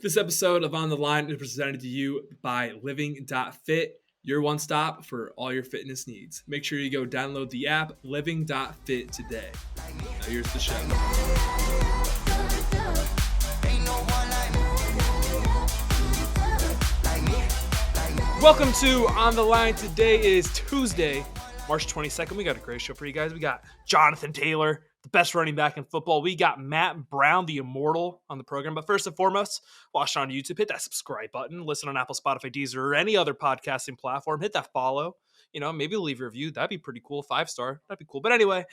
This episode of On the Line is presented to you by Living.Fit, your one stop for all your fitness needs. Make sure you go download the app Living.Fit today. Now here's the show. Welcome to On the Line. Today is Tuesday, March 22nd. We got a great show for you guys. We got Jonathan Taylor, the best running back in football. We got Matt Brown, the immortal, on the program. But first and foremost, watch on YouTube. Hit that subscribe button. Listen on Apple, Spotify, Deezer, or any other podcasting platform. Hit that follow. Maybe leave a review. That'd be pretty cool. 5-star. That'd be cool. But anyway,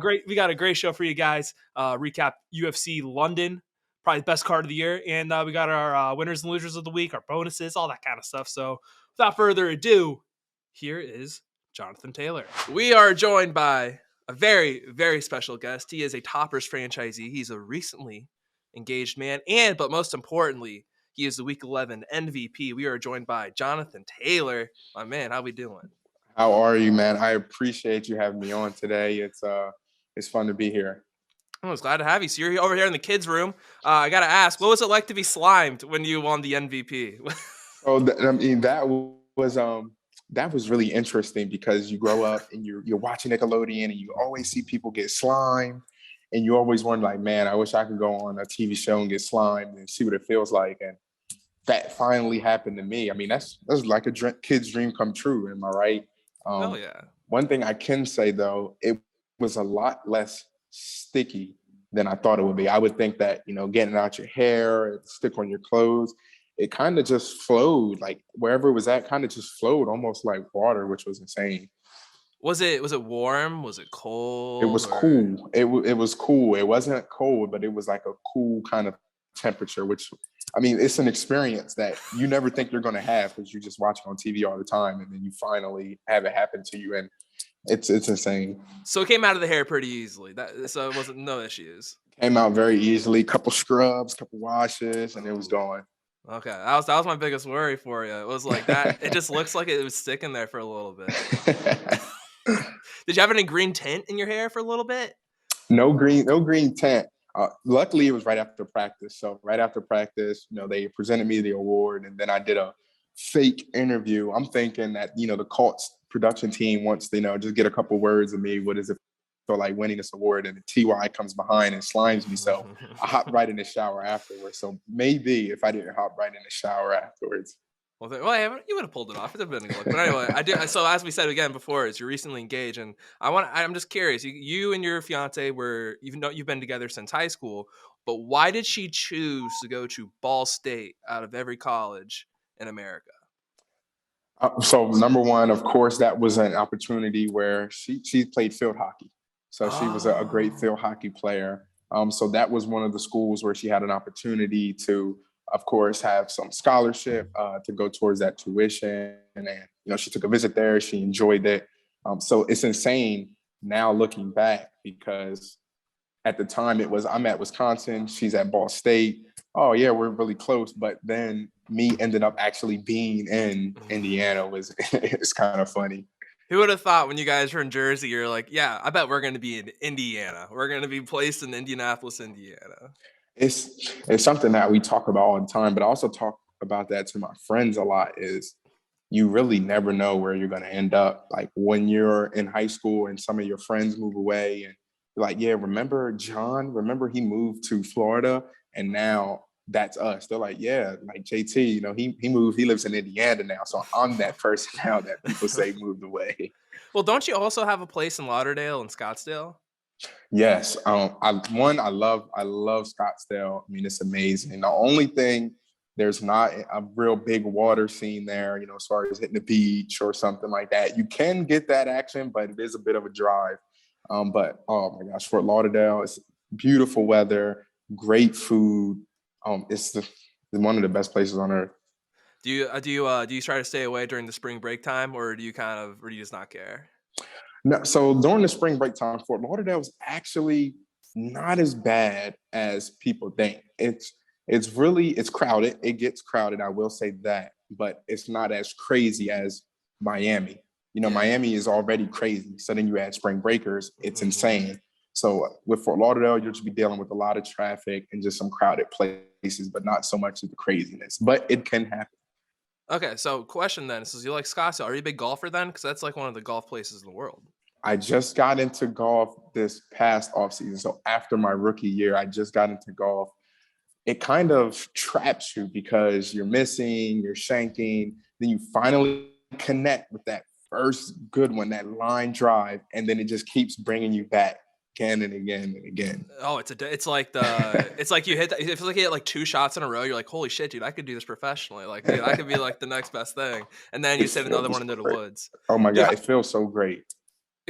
great. We got a great show for you guys. Recap UFC London, probably the best card of the year. And we got our winners and losers of the week, our bonuses, all that kind of stuff. So without further ado, here is Jonathan Taylor. We are joined by a very, very special guest. He is a Toppers franchisee. He's a recently engaged man. But most importantly, he is the Week 11 MVP. We are joined by Jonathan Taylor. My man, how we doing? How are you, man? I appreciate you having me on today. It's fun to be here. I was glad to have you. So you're over here in the kids' room. I got to ask, what was it like to be slimed when you won the MVP? That was really interesting because you grow up and you're watching Nickelodeon and you always see people get slimed, and you always wonder, like, man, I wish I could go on a TV show and get slimed and see what it feels like. And that finally happened to me. I mean, that's like a kid's dream come true. Am I right? Oh yeah. One thing I can say though, it was a lot less sticky than I thought it would be. I would think that, getting out your hair, stick on your clothes, it kind of just flowed, like wherever it was at, kind of just flowed almost like water, which was insane. Was it warm? Was it cold? It was cool. It was cool. It wasn't cold, but it was like a cool kind of temperature, which, I mean, it's an experience that you never think you're going to have because you just watch it on TV all the time, and then you finally have it happen to you, and it's insane. So it came out of the hair pretty easily. So it wasn't no issues. Came out very easily. Couple scrubs, couple washes, and it was gone. Okay, that was my biggest worry for you. It was like that. It just looks like it was sticking there for a little bit. Did you have any green tint in your hair for a little bit? No green tint. Luckily, it was right after practice. So right after practice, they presented me the award, and then I did a fake interview. I'm thinking that, the Colts production team wants to, just get a couple words of me. What is it feel like winning this award? And the TY comes behind and slimes me. So I hopped right in the shower afterwards. So maybe if I didn't hop right in the shower afterwards. Well, you would have pulled it off. It would have been a look. But anyway, I do. So as we said again before, is you're recently engaged, and I'm just curious. You and your fiance you've been together since high school, but why did she choose to go to Ball State out of every college in America? So number one, of course, that was an opportunity where she played field hockey. So she was a great field hockey player. So that was one of the schools where she had an opportunity to, of course, have some scholarship to go towards that tuition. And, she took a visit there. She enjoyed it. So it's insane now looking back, because at the time I'm at Wisconsin. She's at Ball State. Oh, yeah, we're really close. But then me ended up actually being in Indiana it's kind of funny. Who would have thought when you guys were in Jersey, you're like, yeah, I bet we're going to be in Indiana. We're going to be placed in Indianapolis, Indiana. It's something that we talk about all the time, but I also talk about that to my friends a lot, is you really never know where you're going to end up. Like when you're in high school and some of your friends move away and you're like, yeah, remember John? Remember he moved to Florida and now that's us. They're like, yeah, like JT, he moved, he lives in Indiana now. So I'm that person now that people say moved away. Well, don't you also have a place in Lauderdale and Scottsdale? Yes. I love Scottsdale. I mean, it's amazing. The only thing, there's not a real big water scene there, as far as hitting the beach or something like that. You can get that action, but it is a bit of a drive. But oh my gosh, Fort Lauderdale, it's beautiful weather, great food. It's one of the best places on earth. Do you try to stay away during the spring break time, or do you just not care? No, so during the spring break time, Fort Lauderdale is actually not as bad as people think. It's crowded. It gets crowded, I will say that, but it's not as crazy as Miami. Miami is already crazy. So then you add spring breakers, it's insane. So with Fort Lauderdale, you'll just be dealing with a lot of traffic and just some crowded places, but not so much of the craziness. But it can happen. Okay, so question then. So you like Scottsdale. Are you a big golfer then? Because that's like one of the golf places in the world. I just got into golf this past offseason. So after my rookie year, I just got into golf. It kind of traps you because you're missing, you're shanking, then you finally connect with that first good one, that line drive, and then it just keeps bringing you back again and again and again. Oh, it's like you hit that. It feels like you hit like 2 shots in a row. You're like, holy shit, dude, I could do this professionally. Like, dude, I could be like the next best thing. And then you It send another feels one into the great. woods. Oh my Dude, God, it feels so great.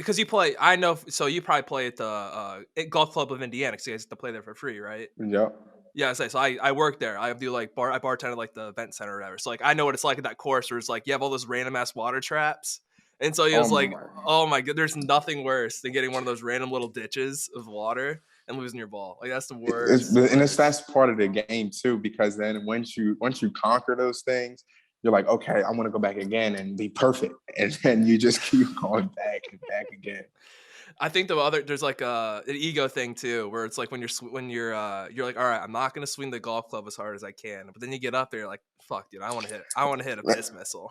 because you play, I know. So you probably play at the golf club of Indiana. Because you guys have to play there for free, right? Yep. Yeah, so I work there. I do like I bartend at like the event center or whatever. So like I know what it's like at that course where it's like you have all those random ass water traps. And so it Oh was like, my. oh my god, there's nothing worse than getting one of those random little ditches of water and losing your ball. Like that's the worst. That's part of the game too, because then once you conquer those things, you're like, okay, I want to go back again and be perfect, and then you just keep going back and back again. I think there's like an ego thing too, where it's like when you're like, all right, I'm not gonna swing the golf club as hard as I can, but then you get up there, you're like, fuck, dude, I want to hit a piss missile.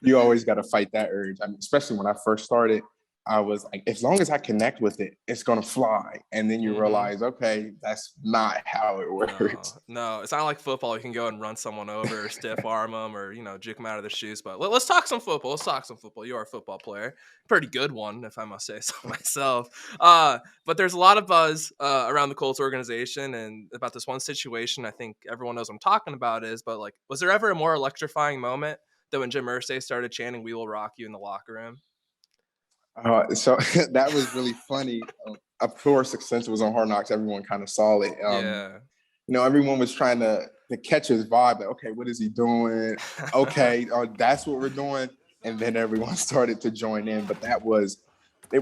You always got to fight that urge. I mean, especially when I first started, I was like, as long as I connect with it, it's gonna fly. And then you realize, okay, that's not how it works. No, it's not like football. You can go and run someone over, or stiff arm them, or juke them out of their shoes. But let's talk some football. Let's talk some football. You are a football player, pretty good one, if I must say so myself. But there's a lot of buzz around the Colts organization and about this one situation. I think everyone knows what I'm talking about but like, was there ever a more electrifying moment than when Jim Irsay started chanting "We will rock you" in the locker room? So that was really funny. Of course, since it was on Hard Knocks, everyone kind of saw it. Yeah. Everyone was trying to catch his vibe. Like, okay, what is he doing? Okay, that's what we're doing. And then everyone started to join in. But it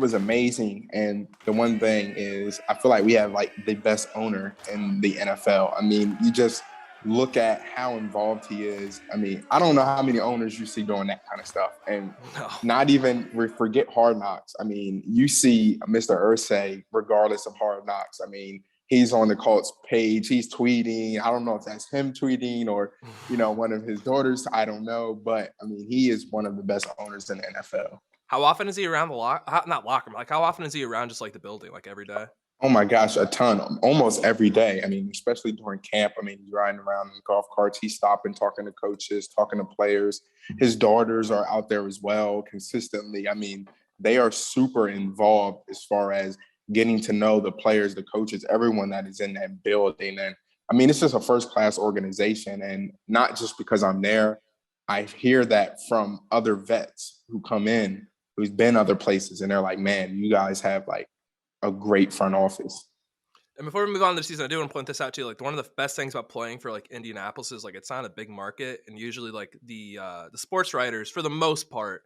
was amazing. And the one thing is, I feel like we have like the best owner in the NFL. I mean, you just look at how involved he is. I mean, I don't know how many owners you see doing that kind of stuff. And not even forget Hard Knocks. I mean, you see Mr. Irsay, regardless of Hard Knocks. I mean, he's on the Colts page. He's tweeting. I don't know if that's him tweeting or, one of his daughters. I don't know. But, I mean, he is one of the best owners in the NFL. How often is he around the not locker room? Like, how often is he around just like the building, like every day? Oh my gosh, a ton, almost every day. I mean, especially during camp. I mean, he's riding around in golf carts. He's stopping, talking to coaches, talking to players. His daughters are out there as well consistently. I mean, they are super involved as far as getting to know the players, the coaches, everyone that is in that building. And I mean, it's just a first-class organization. And not just because I'm there. I hear that from other vets who come in, who's been other places, and they're like, man, you guys have like a great front office. And before we move on to the season, I do want to point this out too. Like one of the best things about playing for like Indianapolis is like it's not a big market, and usually like the sports writers, for the most part,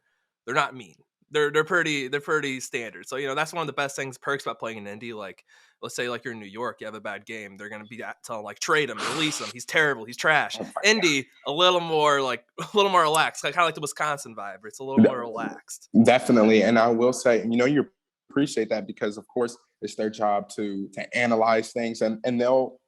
they're not mean. They're pretty standard. So that's one of the best things, perks about playing in Indy. Like let's say like you're in New York, you have a bad game, they're gonna be telling like trade him, release him, he's terrible, he's trash. Oh Indy, a little more relaxed, like kind of like the Wisconsin vibe. It's a little more relaxed. Definitely, and I will say, you appreciate that because of course it's their job to analyze things and they'll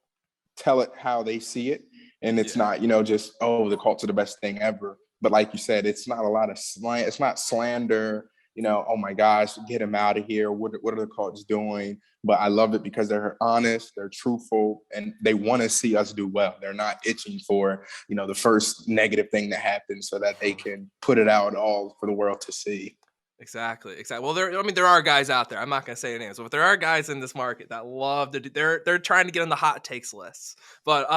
tell it how they see it, and it's not just the Colts are the best thing ever. But like you said, it's not a lot of slang. It's not slander. Oh my gosh, get him out of here. What are the Colts doing? But I love it because they're honest, they're truthful, and they want to see us do well. They're not itching for the first negative thing that happens so that they can put it out all for the world to see. Exactly. Well, there are guys out there. I'm not going to say names, but there are guys in this market that love to do. They're trying to get on the hot takes lists. But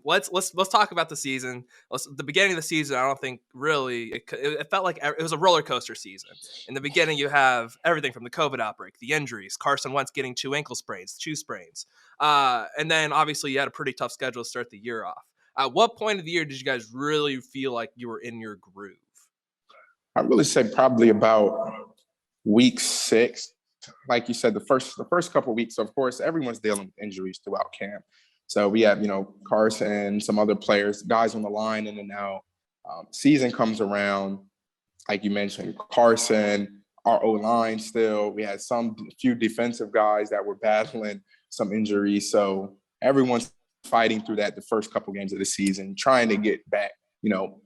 let's talk about the season. The beginning of the season, I don't think really it felt like it was a roller coaster season. In the beginning, you have everything from the COVID outbreak, the injuries, Carson Wentz getting 2 ankle sprains, 2 sprains, and then obviously you had a pretty tough schedule to start the year off. At what point of the year did you guys really feel like you were in your groove? I really say probably about week 6. Like you said, the first couple of weeks, of course, everyone's dealing with injuries throughout camp. So we have, Carson, some other players, guys on the line in and out. Season comes around, like you mentioned, Carson, our O-line still. We had few defensive guys that were battling some injuries. So everyone's fighting through that the first couple games of the season, trying to get back,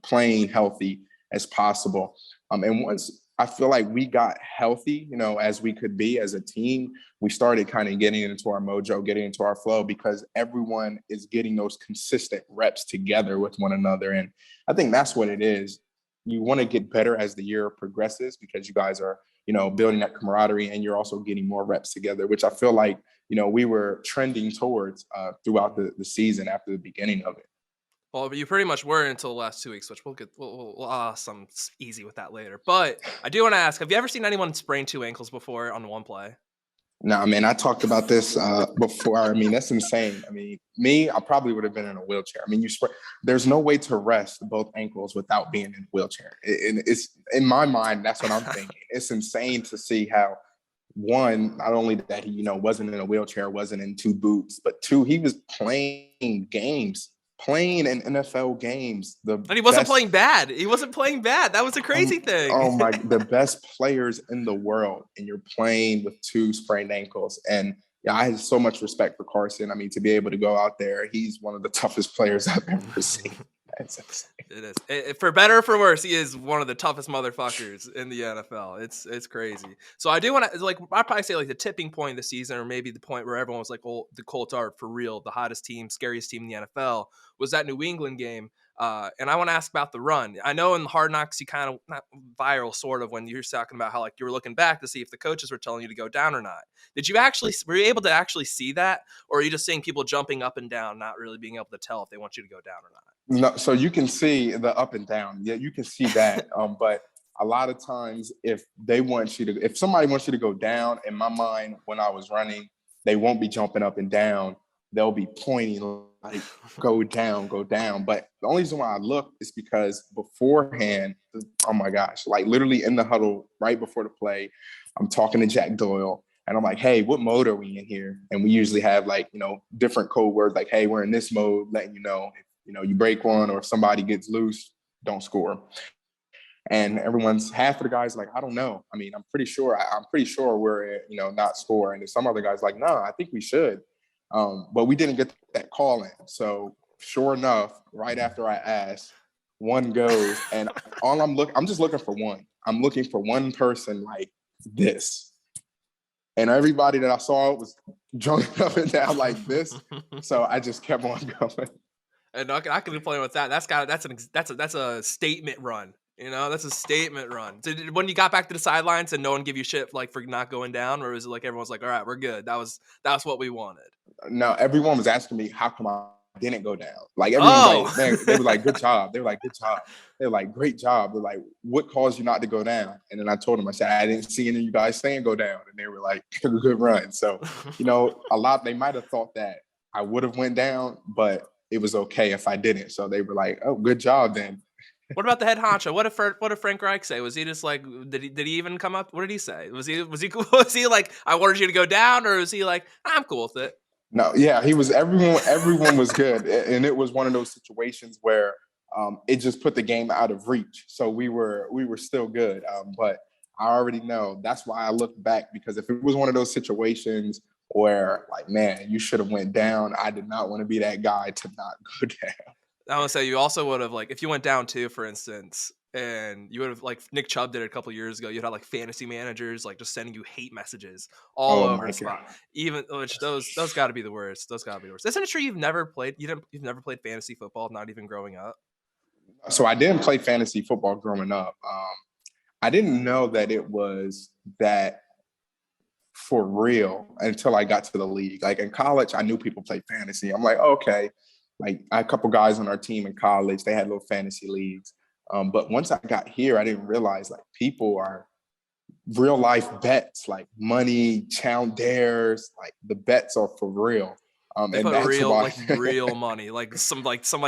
playing healthy as possible. And once I feel like we got healthy, as we could be as a team, we started kind of getting into our mojo, getting into our flow, because everyone is getting those consistent reps together with one another. And I think that's what it is. You want to get better as the year progresses, because you guys are, building that camaraderie, and you're also getting more reps together, which I feel like, we were trending towards throughout the season after the beginning of it. Well, you pretty much were until the last 2 weeks, which we'll some easy with that later. But I do want to ask, have you ever seen anyone sprain 2 ankles before on one play? Nah, man, I talked about this before. I mean, that's insane. I mean, I probably would have been in a wheelchair. I mean, there's no way to rest both ankles without being in a wheelchair. It's in my mind, that's what I'm thinking. It's insane to see how, one, not only that he, wasn't in a wheelchair, wasn't in 2 boots, but 2, he was playing in NFL games. And he wasn't playing bad. He wasn't playing bad. That was the crazy thing. Oh the best players in the world, and you're playing with 2 sprained ankles. And yeah, I have so much respect for Carson. I mean, to be able to go out there, he's one of the toughest players I've ever seen. It is. For better or for worse, he is one of the toughest motherfuckers in the NFL. It's crazy. So I do want to, I'd probably say the tipping point of the season, or maybe the point where everyone was like, oh, the Colts are for real the hottest team, scariest team in the NFL, was that New England game. And I want to ask about the run. I know in Hard Knocks, you kind of, not viral sort of, when you're talking about how you were looking back to see if the coaches were telling you to go down or not. Were you able to actually see that? Or are you just seeing people jumping up and down, not really being able to tell if they want you to go down or not? No, so you can see the up and down. Yeah, you can see that. But a lot of times, if somebody wants you to go down, in my mind, when I was running, they won't be jumping up and down. They'll be pointing like, go down, go down. But the only reason why I look is because beforehand, oh my gosh, literally in the huddle right before the play, I'm talking to Jack Doyle. And I'm like, hey, what mode are we in here? And we usually have different code words, like, hey, we're in this mode, letting you know, you break one, or if somebody gets loose, don't score. And half of the guys like, I don't know. I mean, I'm pretty sure we're, not scoring. And some other guys like, no, I think we should. But we didn't get that call in. So sure enough, right after I asked, one goes, and I'm just looking for one. I'm looking for one person like this. And everybody that I saw was jumping up and down like this. So I just kept on going. And I can be playing with that. That's a statement run. That's a statement run. So when you got back to the sidelines, and no one give you shit for not going down, or was it everyone's like, all right, we're good? That's what we wanted. No, everyone was asking me how come I didn't go down. Everyone's they were like, good job. They were like, good job. They were like, great job. They're like, what caused you not to go down? And then I told them, I said, I didn't see any of you guys saying go down. And they were like, good run. So, they might have thought that I would have went down, but it was okay if I didn't. So they were like, oh, good job then. What about the head honcho? What did Frank Reich say? Was he just like, did he even come up? What did he say? Was he like, I wanted you to go down, or was he like, I'm cool with it? No, yeah, he was. Everyone was good, and it was one of those situations where it just put the game out of reach. So we were still good, but I already know that's why I look back, because if it was one of those situations where man, you should have went down, I did not want to be that guy to not go down. I want to say you also would have if you went down too, for instance, and you would have Nick Chubb did it a couple years ago. You'd have fantasy managers just sending you hate messages all over the spot. Even which those got to be the worst. Those got to be the worst. Isn't it true you've never played? You've never played fantasy football, not even growing up. So I didn't play fantasy football growing up. I didn't know that it was that for real until I got to the league. In college, I knew people played fantasy. I'm like, okay. I had a couple guys on our team in college. They had little fantasy leagues. But once I got here, I didn't realize people are real life bets, money, challenge dares, the bets are for real. They and put real real money, some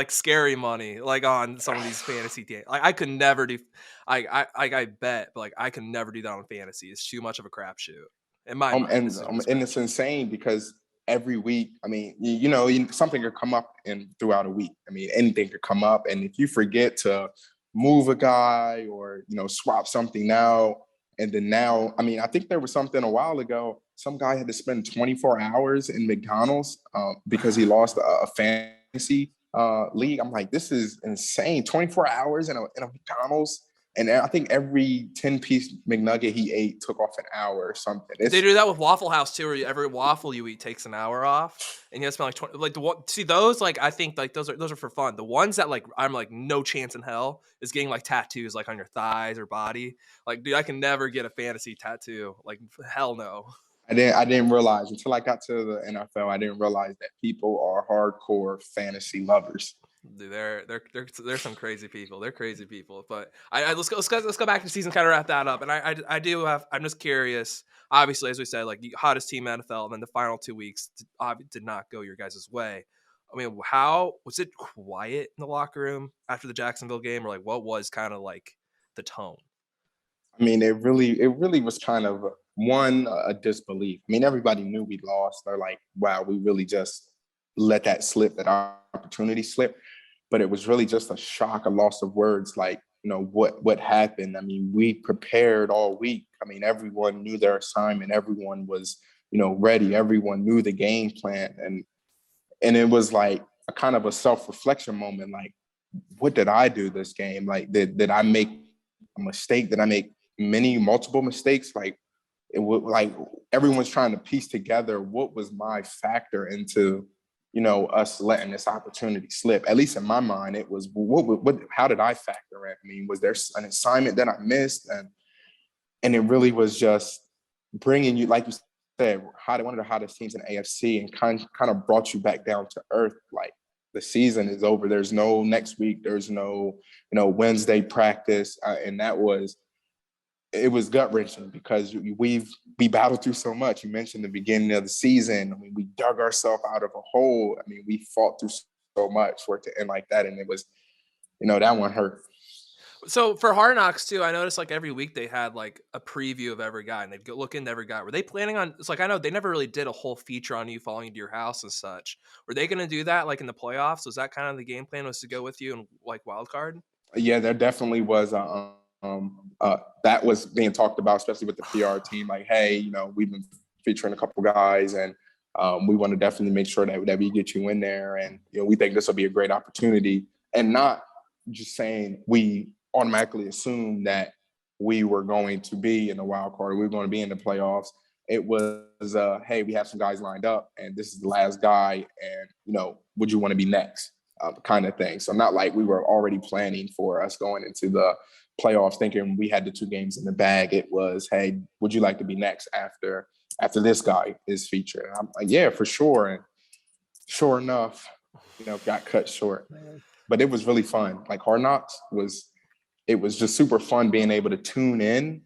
scary money, on some of these fantasy games. I could never do. I bet, but I can never do that on fantasy. It's too much of a crapshoot. In my mind, and it's insane because every week, I mean, something could come up throughout a week. I mean, anything could come up, and if you forget to move a guy or swap something out, And then now, I mean, I think there was something a while ago. Some guy had to spend 24 hours in McDonald's because he lost a fantasy league. I'm like, this is insane. 24 hours in a McDonald's. And I think every 10-piece McNugget he ate took off an hour or something. They It's do that with Waffle House too, where every waffle you eat takes an hour off, and you have to spend like 20, like the one. See those, like I think like those are for fun. The ones that like I'm like no chance in hell is getting like tattoos like on your thighs or body. Like dude, I can never get a fantasy tattoo. Like hell no. I didn't realize until I got to the NFL. I didn't realize that people are hardcore fantasy lovers. Dude, they're some crazy people. They're crazy people. But let's go back to the season, kind of wrap that up. And I do have. I'm just curious. Obviously, as we said, like the hottest team in the NFL, and then the final 2 weeks did not go your guys' way. I mean, how was it quiet in the locker room after the Jacksonville game, or like what was kind of like the tone? I mean, it really was kind of a disbelief. I mean, everybody knew we lost. They're like, wow, we really just let that slip, that opportunity slip. But it was really just a shock, a loss of words. Like, what happened. I mean, we prepared all week. I mean, everyone knew their assignment. Everyone was, ready. Everyone knew the game plan, and it was like a kind of a self-reflection moment. Like, what did I do this game? Like, did I make a mistake? Did I make multiple mistakes? Like, it would, like, everyone's trying to piece together what was my factor into us letting this opportunity slip. At least in my mind, it was what how did I factor in? I mean, was there an assignment that I missed? And it really was just bringing you, like you said, one of the hottest teams in AFC, and kind of brought you back down to earth. Like, the season is over. There's no next week. There's no Wednesday practice, and it was gut wrenching because we battled through so much. You mentioned the beginning of the season. I mean, we dug ourselves out of a hole. I mean, we fought through so much for it to end like that, and it was, that one hurt. So for Hard Knocks too, I noticed like every week they had like a preview of every guy, and they'd go look into every guy. Were they planning on? It's like I know they never really did a whole feature on you following to your house and such. Were they going to do that like in the playoffs? Was that kind of the game plan, was to go with you and like wild card? Yeah, there definitely was that was being talked about, especially with the PR team. Like, hey, we've been featuring a couple guys, and we want to definitely make sure that we get you in there, and we think this will be a great opportunity, and not just saying we automatically assume that we were going to be in the wild card, we were going to be in the playoffs. It was, hey, we have some guys lined up, and this is the last guy, and would you want to be next? Kind of thing. So not like we were already planning for us going into the playoffs thinking we had the 2 games in the bag. It was, hey, would you like to be next after this guy is featured? And I'm like, yeah, for sure. And sure enough, got cut short. But it was really fun. Like, Hard Knocks it was just super fun being able to tune in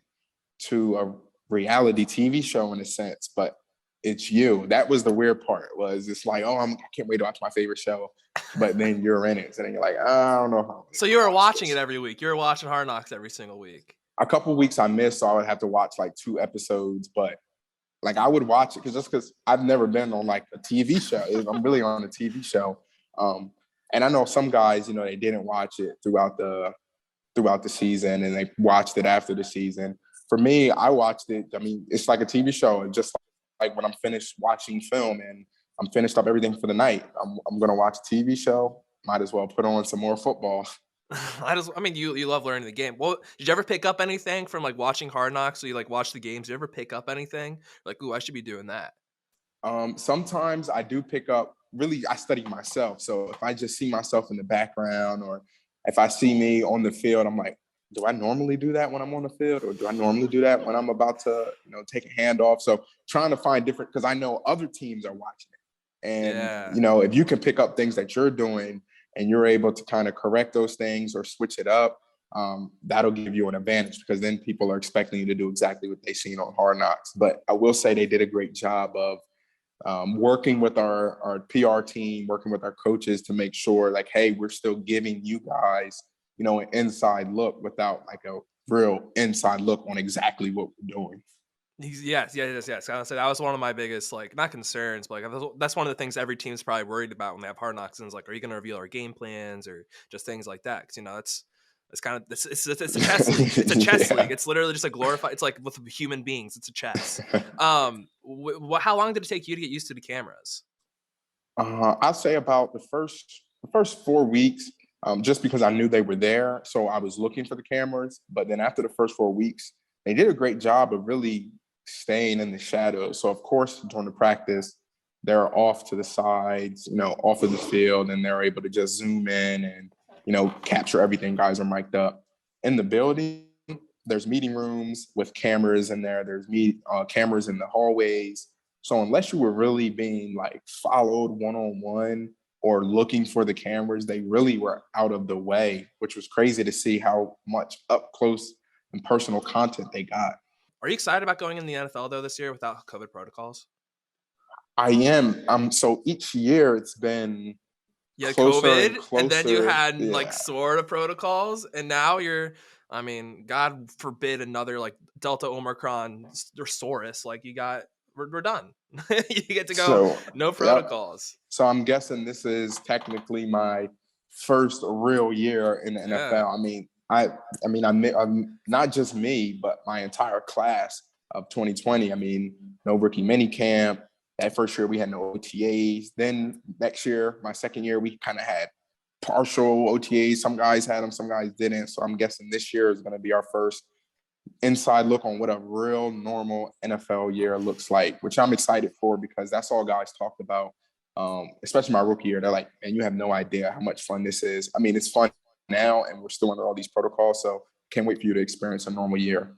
to a reality TV show in a sense, but it's you. That was the weird part. Was it's like, oh, I can't wait to watch my favorite show, but then you're in it, and then you're like, I don't know how. So you were watching it every week. You were watching Hard Knocks every single week. A couple of weeks I missed, so I would have to watch like 2 episodes, but like I would watch it because I've never been on like a TV show. I'm really on a TV show, and I know some guys, they didn't watch it throughout the season, and they watched it after the season. For me, I watched it. I mean, it's like a TV show, and just like when I'm finished watching film and I'm finished up everything for the night, I'm gonna watch a TV show. Might as well put on some more football. I mean, you love learning the game. Well, did you ever pick up anything from like watching Hard Knocks? So you like watch the games. Did you ever pick up anything? Like, ooh, I should be doing that. Sometimes I do pick up. Really, I study myself. So if I just see myself in the background, or if I see me on the field, I'm like, do I normally do that when I'm on the field, or do I normally do that when I'm about to, take a handoff? So trying to find different, because I know other teams are watching it, and Yeah. if you can pick up things that you're doing and you're able to kind of correct those things or switch it up, that'll give you an advantage, because then people are expecting you to do exactly what they've seen on Hard Knocks. But I will say they did a great job of working with our PR team, working with our coaches to make sure, like, hey, we're still giving you guys, an inside look without like a real inside look on exactly what we're doing. Yes. I would say that was one of my biggest, like, not concerns, but like that's one of the things every team's probably worried about when they have Hard Knocks. And it's like, are you going to reveal our game plans or just things like that? Because It's kind of it's a chess league. It's a chess Yeah. league. It's literally just a glorified. It's like with human beings. It's a chess. How long did it take you to get used to the cameras? I'll say about the first 4 weeks, just because I knew they were there, so I was looking for the cameras. But then after the first 4 weeks, they did a great job of really staying in the shadows. So of course, during the practice, they're off to the sides, off of the field, and they're able to just zoom in and capture everything. Guys are mic'd up in the building. There's meeting rooms with cameras in there. There's cameras in the hallways. So unless you were really being like followed one-on-one or looking for the cameras, they really were out of the way, which was crazy to see how much up close and personal content they got. Are you excited about going in the NFL though this year without COVID protocols? I am. So each year it's been You had closer COVID, and and then you closer. had like Yeah. sort of protocols, and now you're. I mean, God forbid another like Delta Omicron or Saurus. Like we're done. You get to go. So, No yep. protocols. So I'm guessing this is technically my first real year in the Yeah. NFL. I'm not just me, but my entire class of 2020. No rookie mini camp. That first year we had no OTAs. Then next year, my second year, we kind of had partial OTAs. Some guys had them, some guys didn't. So I'm guessing this year is going to be our first inside look on what a real normal NFL year looks like, which I'm excited for because that's all guys talked about. Especially my rookie year, they're like, "Man, you have no idea how much fun this is." It's fun now, and we're still under all these protocols, so can't wait for you to experience a normal year.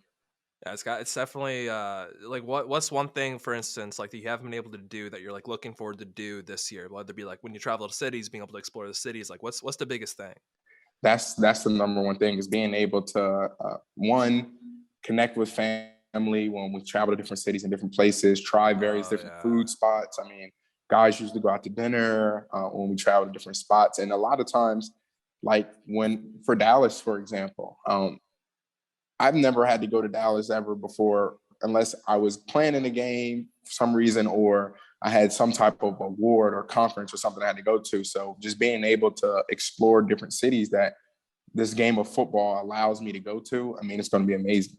Yeah, it's definitely like what's one thing, for instance, like that you haven't been able to do that you're like looking forward to do this year, whether it be like when you travel to cities, being able to explore the cities, like what's the biggest thing? That's the number one thing, is being able to one, connect with family when we travel to different cities and different places, try various Oh different yeah. food spots. Guys usually go out to dinner when we travel to different spots, and a lot of times, like when for Dallas, for example, I've never had to go to Dallas ever before unless I was planning a game for some reason, or I had some type of award or conference or something I had to go to. So just being able to explore different cities that this game of football allows me to go to, it's going to be amazing.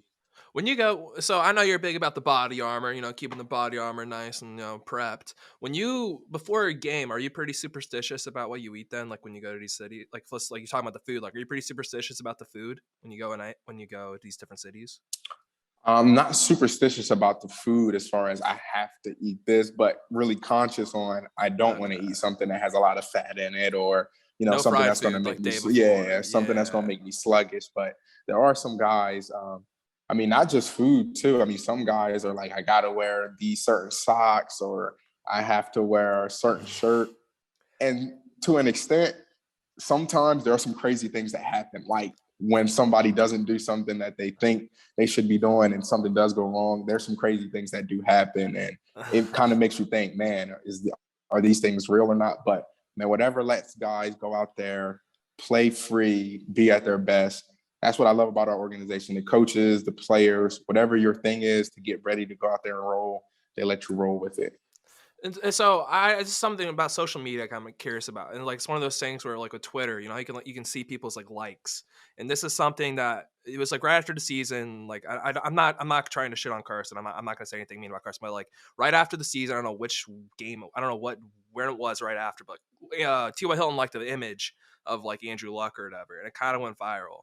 When you go, so I know you're big about the body armor, keeping the body armor nice and prepped. When you before a game, are you pretty superstitious about what you eat then? Like when you go to these cities, like you're talking about the food, like are you pretty superstitious about the food when you go to these different cities? I'm not superstitious about the food as far as I have to eat this, but really conscious on I don't want to eat Okay. something that has a lot of fat in it, or No something fried that's going to food make like me day yeah, before. something that's going to Yeah. make me sluggish. But there are some guys. Not just food too. Some guys are like, I gotta wear these certain socks, or I have to wear a certain shirt, and to an extent, sometimes there are some crazy things that happen, like when somebody doesn't do something that they think they should be doing and something does go wrong. There's some crazy things that do happen, and it kind of makes you think, man, are these things real or not? But man, whatever lets guys go out there, play free, be at their best. That's what I love about our organization. The coaches, the players, whatever your thing is to get ready to go out there and roll, they let you roll with it. And so it's something about social media I'm curious about, and like it's one of those things where like with Twitter, you can see people's like likes, and this is something that it was like right after the season. Like I'm not trying to shit on Carson. I'm not gonna say anything mean about Carson, but like right after the season, I don't know which game, I don't know where it was right after, but T.Y. Hilton liked the image of like Andrew Luck or whatever, and it kind of went viral.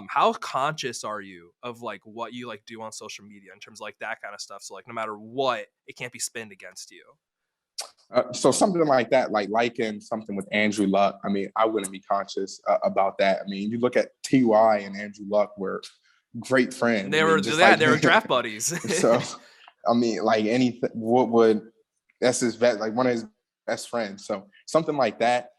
How conscious are you of like what you like do on social media in terms of like that kind of stuff? So like no matter what, it can't be spinned against you. So something like that, like liking something with Andrew Luck, I wouldn't be conscious about that. You look at Ty and Andrew Luck were great friends. Just like They were draft buddies. so, like anything, what would that's his vet, like one of his best friends. So something like that.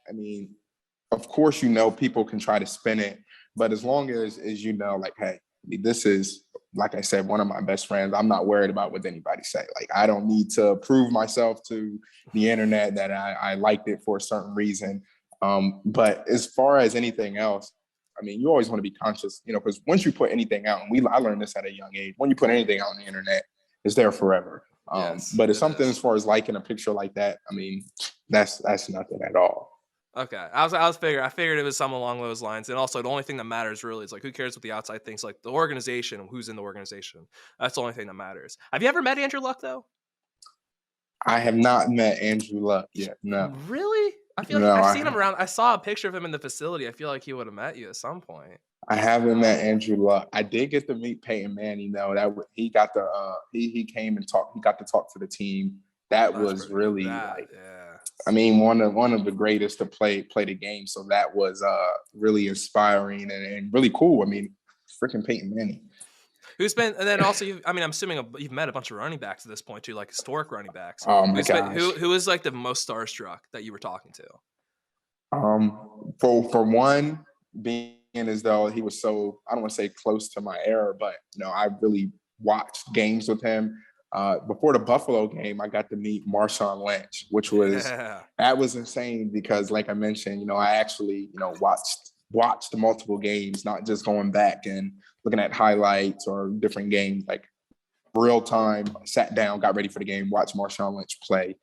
Of course, people can try to spin it, but as long as like, hey, this is, like I said, one of my best friends. I'm not worried about what anybody say. Like, I don't need to prove myself to the internet that I liked it for a certain reason. But as far as anything else, you always want to be conscious, because once you put anything out, and I learned this at a young age, when you put anything out on the internet, it's there forever. Yes, But it's it something is. as far as liking a picture like that, that's nothing at all. Okay, I figured it was something along those lines, and also the only thing that matters really is like who cares what the outside thinks, like the organization, who's in the organization. That's the only thing that matters. Have you ever met Andrew Luck though? I have not met Andrew Luck yet. No, Really? I feel like no, I've seen him around. I saw a picture of him in the facility. I feel like he would have met you at some point. I haven't met Andrew Luck. I did get to meet Peyton Manning though. He got the he came and talked. He got to talk to the team. That That's was pretty. really That like, yeah. I mean, one of the greatest to play the game. So that was really inspiring and really cool. I mean, freaking Peyton Manning. Who's been, and then also I mean, I'm assuming you've met a bunch of running backs at this point too, like historic running backs. Oh my gosh. Who is like the most starstruck that you were talking to? For one, being as though he was so, I don't want to say close to my era, but I really watched games with him. Before the Buffalo game, I got to meet Marshawn Lynch, which was Yeah. that was insane because, like I mentioned, I actually watched multiple games, not just going back and looking at highlights or different games, like real time. Sat down, got ready for the game, watched Marshawn Lynch play.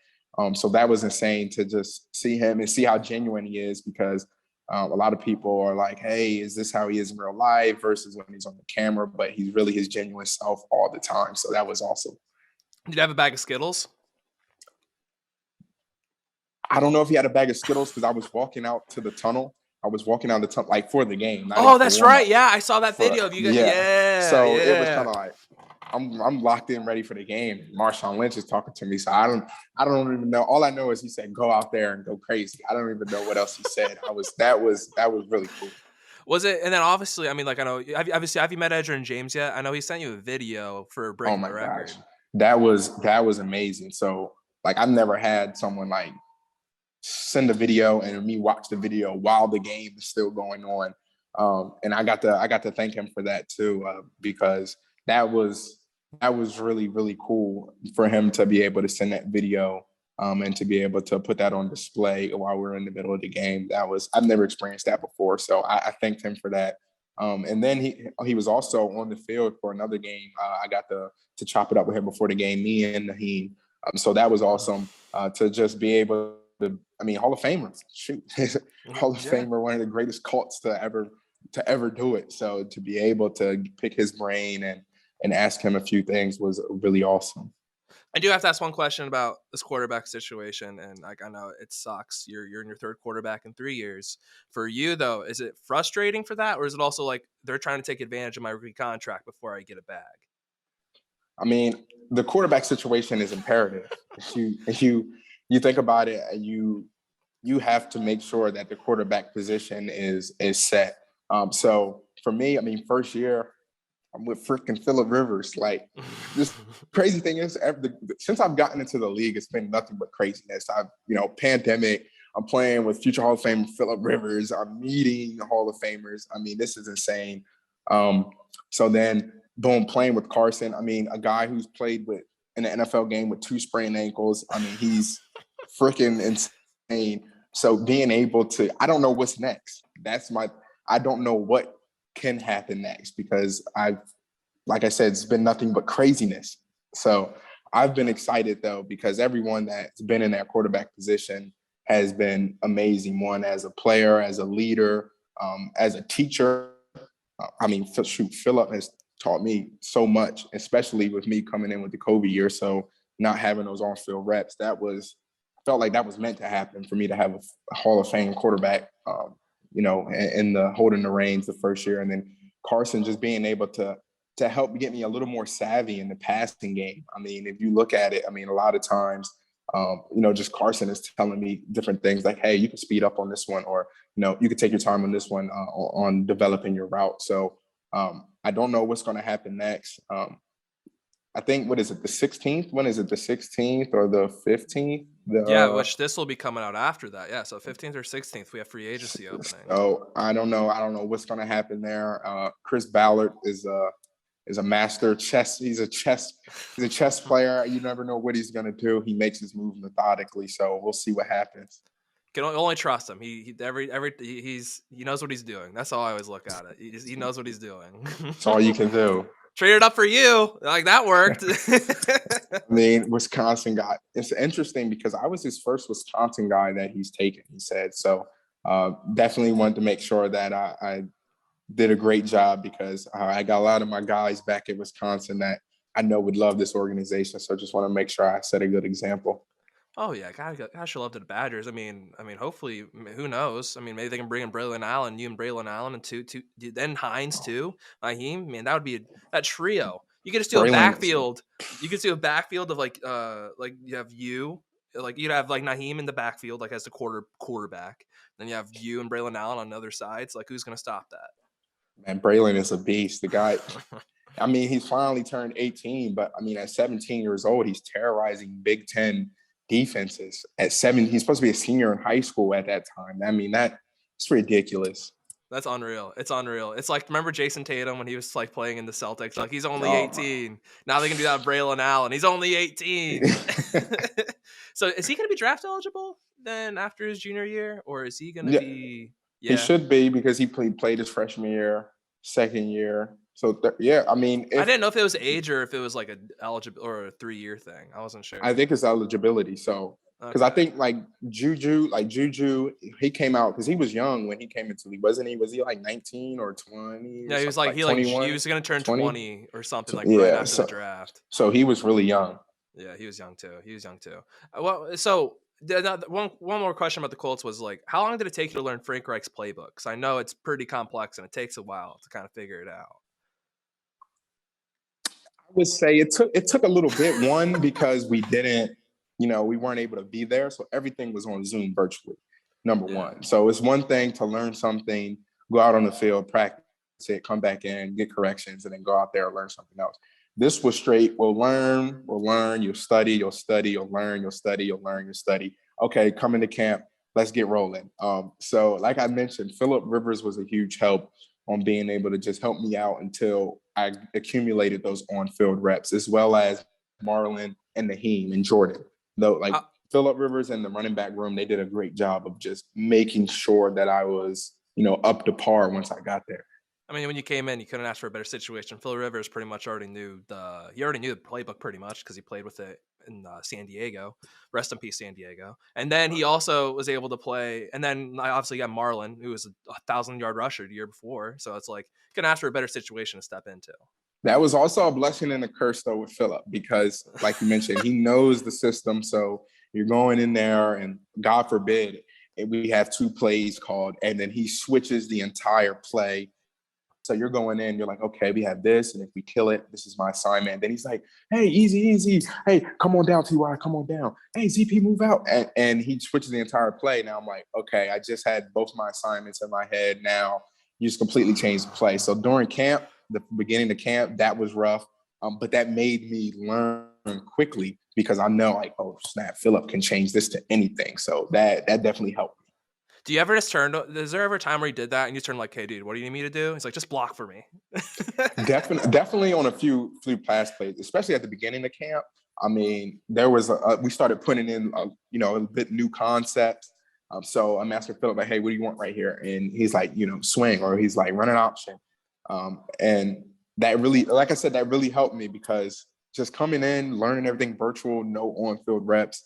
So that was insane to just see him and see how genuine he is because a lot of people are like, hey, is this how he is in real life versus when he's on the camera? But he's really his genuine self all the time. So that was awesome. Did you have a bag of Skittles? I don't know if he had a bag of Skittles because I was walking out to the tunnel. I was walking out the tunnel like for the game. Not Oh, even that's for warm-up. right. Yeah, I saw that video of you guys. Yeah. So it was kind of like I'm locked in, ready for the game. Marshawn Lynch is talking to me, so I don't even know. All I know is he said, "Go out there and go crazy." I don't even know what else he said. That was really cool. Was it? And then obviously, I mean, like I know, have you met Edgerrin James yet? I know he sent you a video for breaking the record. Gosh, that was amazing. So like I've never had someone like send a video and me watch the video while the game is still going on. And I got to thank him for that too, because that was really, really cool for him to be able to send that video and to be able to put that on display while we're in the middle of the game. I've never experienced that before. So I thanked him for that. And then he was also on the field for another game. I got to chop it up with him before the game, me and Naheem. So that was awesome to just be able to, I mean, Hall of Famer, shoot, Hall of Famer, one of the greatest Colts to ever do it. So to be able to pick his brain and ask him a few things was really awesome. I do have to ask one question about this quarterback situation, and like I know it sucks. You're in your third quarterback in 3 years. For you though, is it frustrating for that, or is it also like they're trying to take advantage of my rookie contract before I get a bag? I mean, the quarterback situation is imperative. If you think about it, you have to make sure that the quarterback position is set. So for me, I mean, first year I'm with freaking Phillip Rivers. Like, this crazy thing is, since I've gotten into the league, it's been nothing but craziness. Pandemic. I'm playing with future Hall of Famer Phillip Rivers. I'm meeting Hall of Famers. I mean, this is insane. So then, boom, playing with Carson. I mean, a guy who's played in an NFL game with 2 sprained ankles. I mean, he's freaking insane. So being able to, I don't know what's next. I don't know what can happen next because like I said, it's been nothing but craziness. So I've been excited though, because everyone that's been in that quarterback position has been amazing. One as a player, as a leader, as a teacher. I mean, Phillip has taught me so much, especially with me coming in with the COVID year. So not having those on-field reps, felt like that was meant to happen for me to have a Hall of Fame quarterback, in the holding the reins the first year. And then Carson just being able to help get me a little more savvy in the passing game. I mean, if you look at it, I mean, a lot of times, just Carson is telling me different things like, hey, you can speed up on this one, or, you can take your time on this one on developing your route. So I don't know what's going to happen next. I think, what is it, the 16th? When is it, the 16th or the 15th? Which this will be coming out after that. Yeah, so 15th or 16th, we have free agency opening. So I don't know what's going to happen there. Chris Ballard is a master chess. He's a chess player. You never know what he's going to do. He makes his moves methodically. So we'll see what happens. Can only trust him. He knows what he's doing. That's how I always look at it. He knows what he's doing. That's all you can do. Traded up for you. Like, that worked. I mean, Wisconsin guy. It's interesting because I was his first Wisconsin guy that he's taken, he said. So Definitely wanted to make sure that I did a great job because I got a lot of my guys back in Wisconsin that I know would love this organization. So just want to make sure I set a good example. Oh yeah, gosh, I love the Badgers. Hopefully, who knows? Maybe they can bring in Braylon Allen, you and Braylon Allen, and then Hines too. Naheem, man, that would be that trio. You could just do a Braylon, backfield. You could do a backfield of like you have like you'd have like Naheem in the backfield, like as the quarterback. Then you have you and Braylon Allen on the other sides. Like, who's gonna stop that? man, Braylon is a beast. The guy, he's finally turned 18, but at 17 years old, he's terrorizing Big Ten defenses. At 7, he's supposed to be a senior in high school at that time. That's ridiculous. That's unreal. It's unreal. It's like, remember Jason Tatum when he was like playing in the Celtics? Like, he's only Oh, 18. Now they can do that with Braylon Allen. He's only 18. So is he going to be draft eligible then after his junior year? Or is he going to yeah, be? he Yeah. should be because he played his freshman year, second year. So I didn't know if it was age or if it was like a eligible or a 3-year thing. I wasn't sure. I think it's eligibility. So because I think Juju, he came out because he was young when he came into the league, wasn't he? Was he like 19 or 20? Yeah, he was like 21? he was going to turn 20 or something right after the draft. So he was really young. Yeah, he was young too. Well, so one more question about the Colts was like, how long did it take you to learn Frank Reich's playbook? Because I know it's pretty complex and it takes a while to kind of figure it out. I would say it took a little bit. One, because we weren't able to be there, so everything was on Zoom virtually. Number one, so it's one thing to learn something, go out on the field, practice it, come back in, get corrections, and then go out there and learn something else. This was straight. We'll learn. You'll study. You'll learn. You'll study. Okay, come into camp. Let's get rolling. So, like I mentioned, Phillip Rivers was a huge help on being able to just help me out until I accumulated those on-field reps, as well as Marlon and Naheem and Jordan. Though, Phillip Rivers and the running back room, they did a great job of just making sure that I was, up to par once I got there. When you came in, you couldn't ask for a better situation. Phil Rivers pretty much already knew the playbook pretty much because he played with it in San Diego. Rest in peace, San Diego. And then he also was able to play. And then I obviously got Marlon, who was a 1,000-yard rusher the year before. So it's like, you couldn't ask for a better situation to step into. That was also a blessing and a curse, though, with Phillip, because, like you mentioned, he knows the system. So you're going in there, and God forbid, we have 2 plays called, and then he switches the entire play. So you're going in, you're like, okay, we have this, and if we kill it, this is my assignment. And then he's like, hey, easy. Hey, come on down, T.Y., come on down. Hey, ZP, move out. And he switches the entire play. Now I'm like, okay, I just had both my assignments in my head. Now you just completely changed the play. So during camp, the beginning of camp, that was rough. But that made me learn quickly because I know, like, oh, snap, Phillip can change this to anything. So that definitely helped. Do you ever just turn? Is there ever a time where you did that and you turn like, "Hey, dude, what do you need me to do?" He's like, "Just block for me." Definitely on a few pass plays, especially at the beginning of camp. There was we started putting in a bit new concepts. So I'm asking Phillip, like, "Hey, what do you want right here?" And he's like, swing, or he's like, run an option. And that really, like I said, that really helped me because just coming in, learning everything virtual, no on-field reps.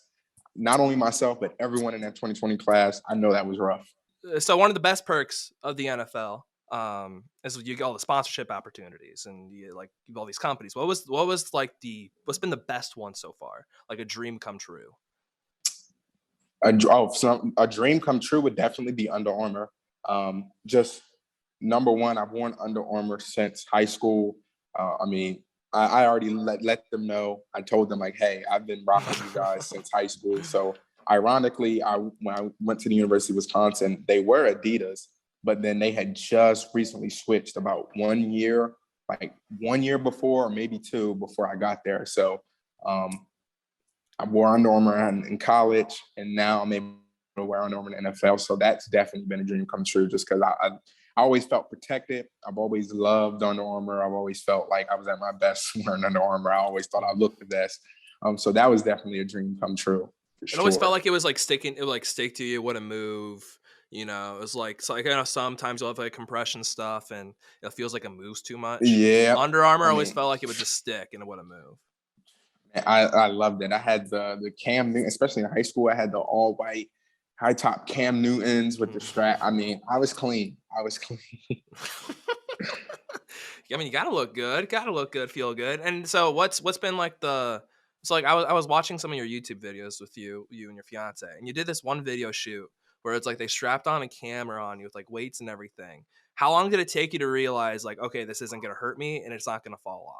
Not only myself, but everyone in that 2020 class, I know that was rough. So one of the best perks of the NFL is you get all the sponsorship opportunities and you all these companies. What's been the best one so far? Like a dream come true. A dream come true would definitely be Under Armour. Just number one, I've worn Under Armour since high school. I already let them know. I told them, like, hey, I've been rocking you guys since high school. So ironically, when I went to the University of Wisconsin, they were Adidas, but then they had just recently switched about 1 year, like 1 year before, or maybe 2 before I got there. So I wore Under Armour in college, and now I'm able to wear Under Armour in the NFL. So that's definitely been a dream come true just because I always felt protected. I've always loved Under Armour. I've always felt like I was at my best wearing Under Armour. I always thought I looked the best. So that was definitely a dream come true. It always felt like it was like sticking. It would like stick to you. Wouldn't move. It was like, so like, sometimes you'll have like compression stuff and it feels like it moves too much. Yeah. Under Armour always felt like it would just stick and it wouldn't move. I loved it. I had the Cam Newton, especially in high school. I had the all white high top Cam Newtons with the strap. I mean, I was clean. I mean, you gotta look good. Gotta look good, feel good. And so, what's been like the? So like I was watching some of your YouTube videos with you and your fiance, and you did this one video shoot where it's like they strapped on a camera on you with like weights and everything. How long did it take you to realize like, okay, this isn't gonna hurt me and it's not gonna fall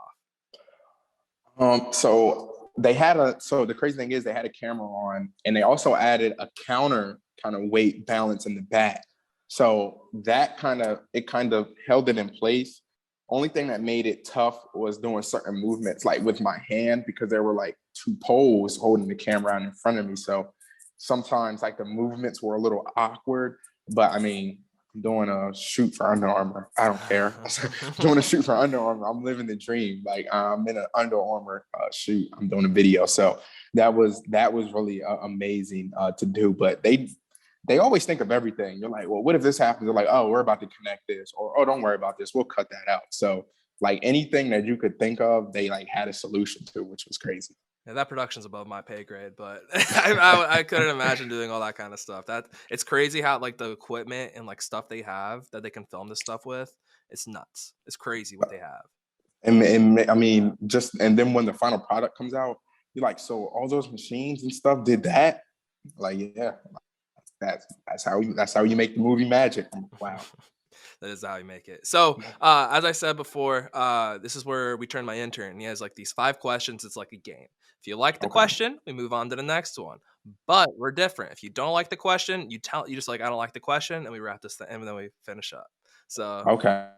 off? So the crazy thing is they had a camera on, and they also added a counter kind of weight balance in the back. So that kind of held it in place. Only thing that made it tough was doing certain movements, like with my hand, because there were like two poles holding the camera out in front of me. So sometimes like the movements were a little awkward, but I mean, doing a shoot for Under Armour, I don't care. Doing a shoot for Under Armour, I'm living the dream. Like I'm in an Under Armour shoot, I'm doing a video. So that was really amazing to do. But they always think of everything. You're like, well, what if this happens? They're like, oh, we're about to connect this, or oh, don't worry about this, we'll cut that out. So like anything that you could think of, they like had a solution to, which was crazy. Yeah, that production's above my pay grade, but I couldn't imagine doing all that kind of stuff. That it's crazy how like the equipment and like stuff they have that they can film this stuff with. It's nuts. It's crazy what they have. And I mean, and then when the final product comes out, you're like, so all those machines and stuff did that? Like, yeah, that's how you make the movie magic. Wow. That is how you make it. So, as I said before, this is where we turn my intern. He has like these 5 questions. It's like a game. If you like the question, we move on to the next one. But we're different. If you don't like the question, you just like, I don't like the question, and we wrap this thing, and then we finish up. So, okay.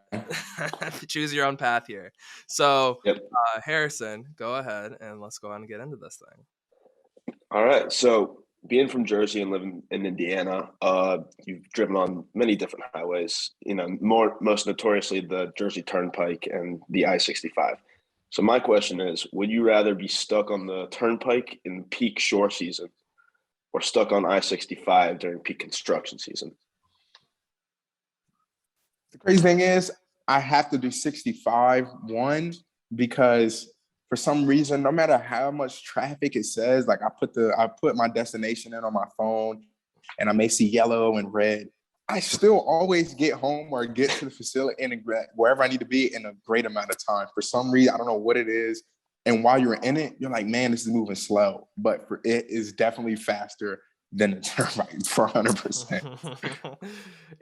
Choose your own path here. So, Yep. Harrison, go ahead and let's go on and get into this thing. All right. So, being from Jersey and living in Indiana, you've driven on many different highways. You know, most notoriously the Jersey Turnpike and the I-65. So, my question is: would you rather be stuck on the Turnpike in peak shore season, or stuck on I-65 during peak construction season? The crazy thing is, I have to do 65 because for some reason, no matter how much traffic it says, like I put my destination in on my phone, and I may see yellow and red, I still always get home or get to the facility and wherever I need to be in a great amount of time. For some reason, I don't know what it is. And while you're in it, you're like, man, this is moving slow. But it is definitely faster than the turnpike for 100%.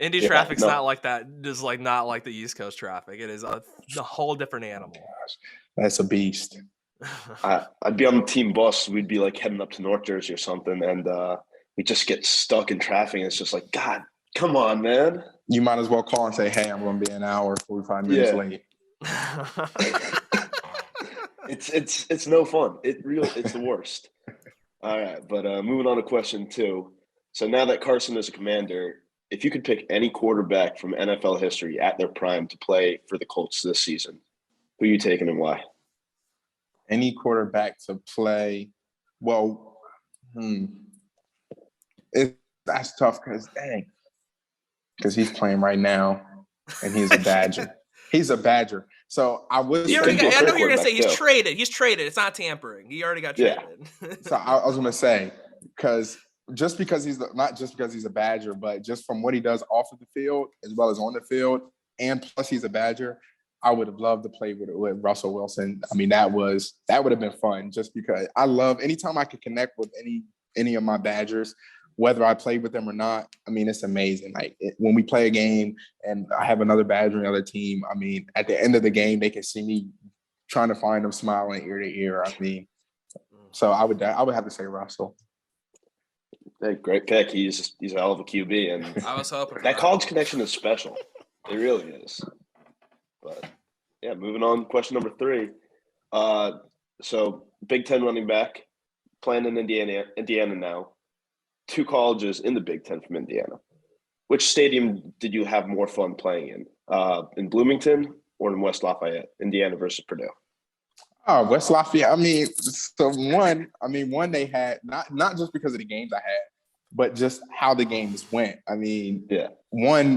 Indy traffic's not like that. Just like not like the East Coast traffic. It is a whole different animal. Gosh, that's a beast. I'd be on the team bus. We'd be like heading up to North Jersey or something, and we just get stuck in traffic. And it's just like, God, come on, man. You might as well call and say, hey, I'm going to be an hour, 45 minutes late. It's no fun. It's the worst. All right, but moving on to question 2. So now that Carson is a Commander, if you could pick any quarterback from NFL history at their prime to play for the Colts this season, who are you taking and why? Any quarterback to play, well, that's tough because he's playing right now, and he's a Badger. He's a Badger. So I was. I know you're gonna say he's traded. He's traded. It's not tampering. He already got traded. Yeah. So I was gonna say because he's not just because he's a Badger, but just from what he does off of the field as well as on the field, and plus he's a Badger, I would have loved to play with Russell Wilson. I mean, that would have been fun just because I love anytime I could connect with any of my Badgers, whether I play with them or not. I mean, it's amazing. Like when we play a game and I have another Badger on the other team, I mean, at the end of the game, they can see me trying to find them smiling ear to ear. I mean, so I would have to say Russell. Hey, great pick. He's a hell of a QB, and I was hoping that college connection is special. It really is. But yeah, moving on. Question number 3. So Big Ten running back, playing in Indiana now. 2 colleges in the Big Ten from Indiana. Which stadium did you have more fun playing in Bloomington or in West Lafayette, Indiana versus Purdue? Oh, West Lafayette. I mean, so one they had not just because of the games I had, but just how the games went. I mean, yeah,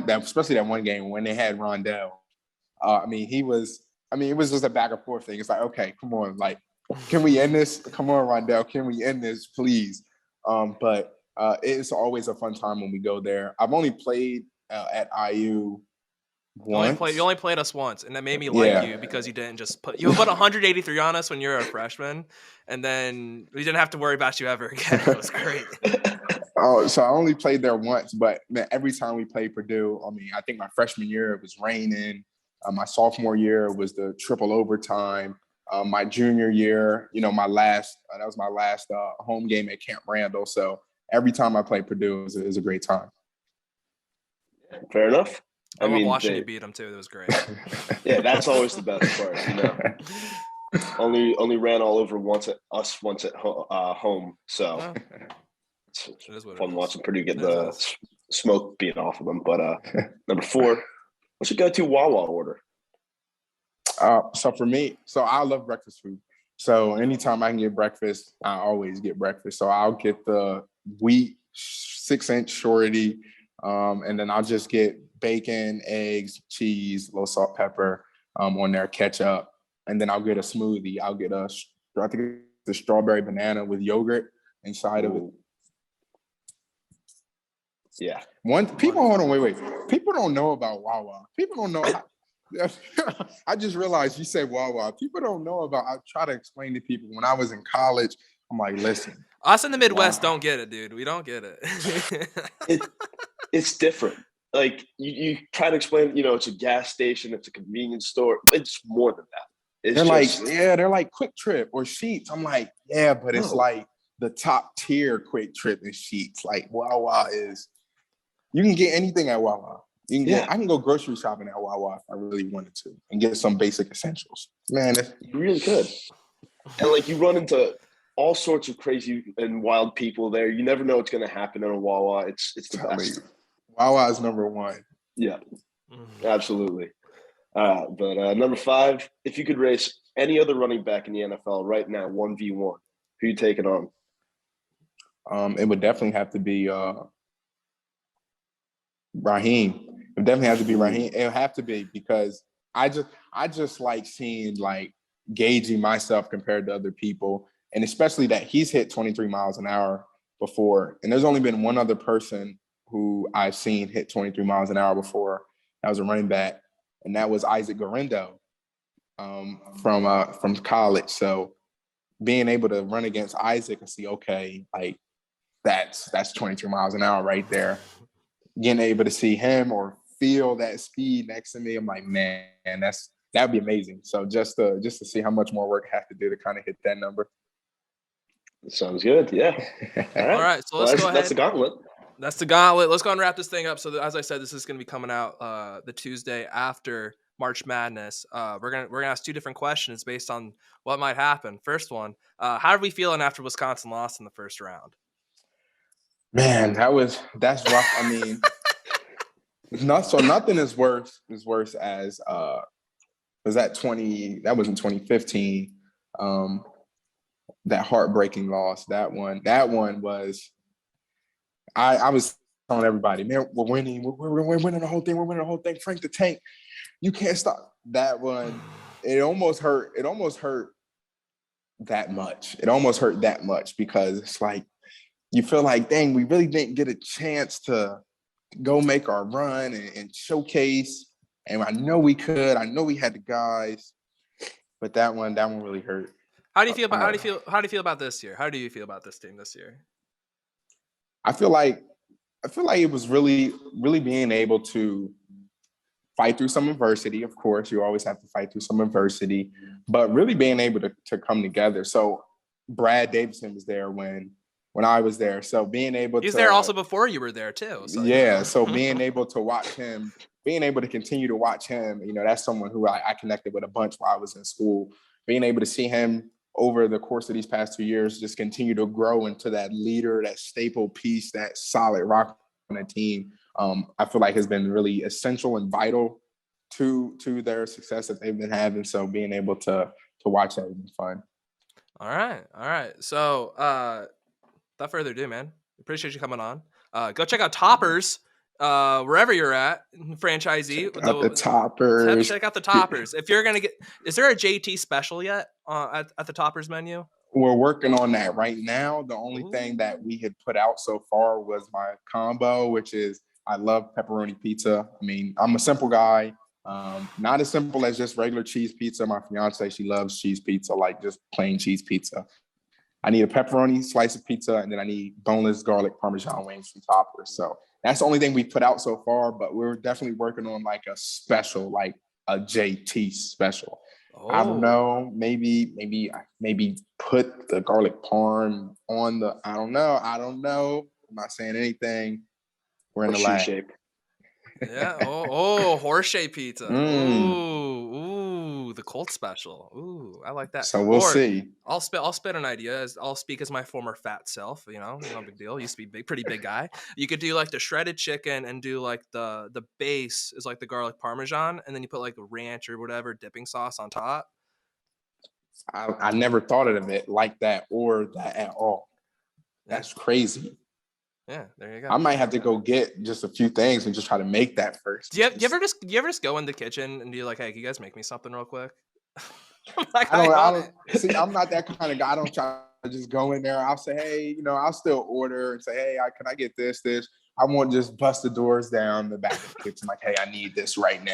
especially that one game when they had Rondell. It was just a back and forth thing. It's like, okay, come on, like, can we end this? Come on, Rondell, can we end this, please? But It's always a fun time when we go there. I've only played at IU once. You only played us once, and that made me like you because you didn't just put 183 on us when you were a freshman, and then we didn't have to worry about you ever again. It was great. Oh, so I only played there once, but man, every time we played Purdue, I mean, I think my freshman year it was raining. My sophomore year was the triple overtime. My junior year, that was my last home game at Camp Randall. So every time I played Purdue, it was a great time. Fair enough. I love watching you beat them too. It was great. Yeah, that's always the best part. Only ran all over once at home. So it's fun watching Purdue get the smoke beat off of them. But number 4, what's your go-to Wawa order? So for me, I love breakfast food. So anytime I can get breakfast, I always get breakfast. So I'll get the wheat 6-inch shorty, and then I'll just get bacon, eggs, cheese, low salt, pepper on there, ketchup, and then I'll get a smoothie. I'll get I think the strawberry banana with yogurt inside of it. Yeah. Hold on, wait. People don't know about Wawa. People don't know. I just realized you said Wawa. People don't know about. I try to explain to people when I was in college. I'm like, listen, us in the Midwest don't get it, dude. We don't get it. It's different. Like you try to explain, it's a gas station, it's a convenience store. It's more than that. They're like Quick Trip or Sheetz. I'm like, yeah, but it's like the top tier Quick Trip and Sheetz. Like Wawa is. You can get anything at Wawa. I can go grocery shopping at Wawa if I really wanted to and get some basic essentials. Man, you really could. And like you run into all sorts of crazy and wild people there. You never know what's going to happen in a Wawa. It's the best. Wawa is number 1. Yeah, absolutely. But number 5, if you could race any other running back in the NFL right now, 1v1, who you taking on? It would definitely have to be Raheem. It definitely has to be Raheem. It'll have to be because I just like seeing gauging myself compared to other people, and especially that he's hit 23 miles an hour before, and there's only been one other person who I've seen hit 23 miles an hour before. That was a running back, and that was Isaac Garendo from college. So being able to run against Isaac and see, okay, that's 23 miles an hour right there. Getting able to see him or feel that speed next to me, I'm like, man, that'd be amazing. So just to see how much more work I have to do to kind of hit that number. Sounds good. Yeah. All right. So let's go ahead. That's the gauntlet. That's the gauntlet. Let's go and wrap this thing up. So as I said, this is going to be coming out the Tuesday after March Madness. We're gonna ask 2 different questions based on what might happen. First one, how are we feeling after Wisconsin lost in the first round? Man, that's rough. I mean, nothing is worse as was that was in 2015. That heartbreaking loss. That one was I was telling everybody, man, we're winning the whole thing. We're winning the whole thing. Frank the Tank, you can't stop. That one, it almost hurt that much. It almost hurt that much because it's like you feel like, dang, we really didn't get a chance to go make our run and showcase. And I know we could. I know we had the guys, but that one really hurt. How do you feel about this year? How do you feel about this team this year? I feel like it was really, really being able to fight through some adversity. Of course, you always have to fight through some adversity, but really being able to come together. So Brad Davison was there when I was there. So being able He's there also before you were there too. So. Yeah. So being able to watch him, being able to continue to watch him, that's someone who I connected with a bunch while I was in school. Being able to see him over the course of these past 2 years, just continue to grow into that leader, that staple piece, that solid rock on the team, I feel like has been really essential and vital to their success that they've been having. So being able to watch that has been fun. All right. So without further ado, man, appreciate you coming on. Go check out Toppers wherever you're at, franchisee. The Toppers. Check out the Toppers. If you're gonna is there a JT special yet at the Toppers menu? We're working on that right now. The only thing that we had put out so far was my combo, which is I love pepperoni pizza. I mean, I'm a simple guy. Not as simple as just regular cheese pizza. My fiance, she loves cheese pizza, like just plain cheese pizza. I need a pepperoni slice of pizza, and then I need boneless garlic Parmesan wings from Toppers. So that's the only thing we put out so far, but we're definitely working on like a special, like a JT special. I don't know. Maybe put the garlic parm on the. I don't know. I'm not saying anything. We're in the shoe lab. shape. Yeah. Oh, horse-shaped pizza. Ooh, the Colts special. Ooh, I like that. So we'll see. I'll spit an idea. I'll speak as my former fat self. No big deal. Used to be pretty big guy. You could do like the shredded chicken and do like the base is like the garlic parmesan, and then you put like a ranch or whatever dipping sauce on top. I never thought of it like that or that at all. That's crazy. Yeah, there you go. I might have to go get just a few things and just try to make that first. Do you ever just go in the kitchen and do like, hey, can you guys make me something real quick? Like, I don't see. I'm not that kind of guy. I don't try to just go in there. I'll say, hey, I'll still order and say, hey, can I get this? I won't just bust the doors down the back of the kitchen like, hey, I need this right now.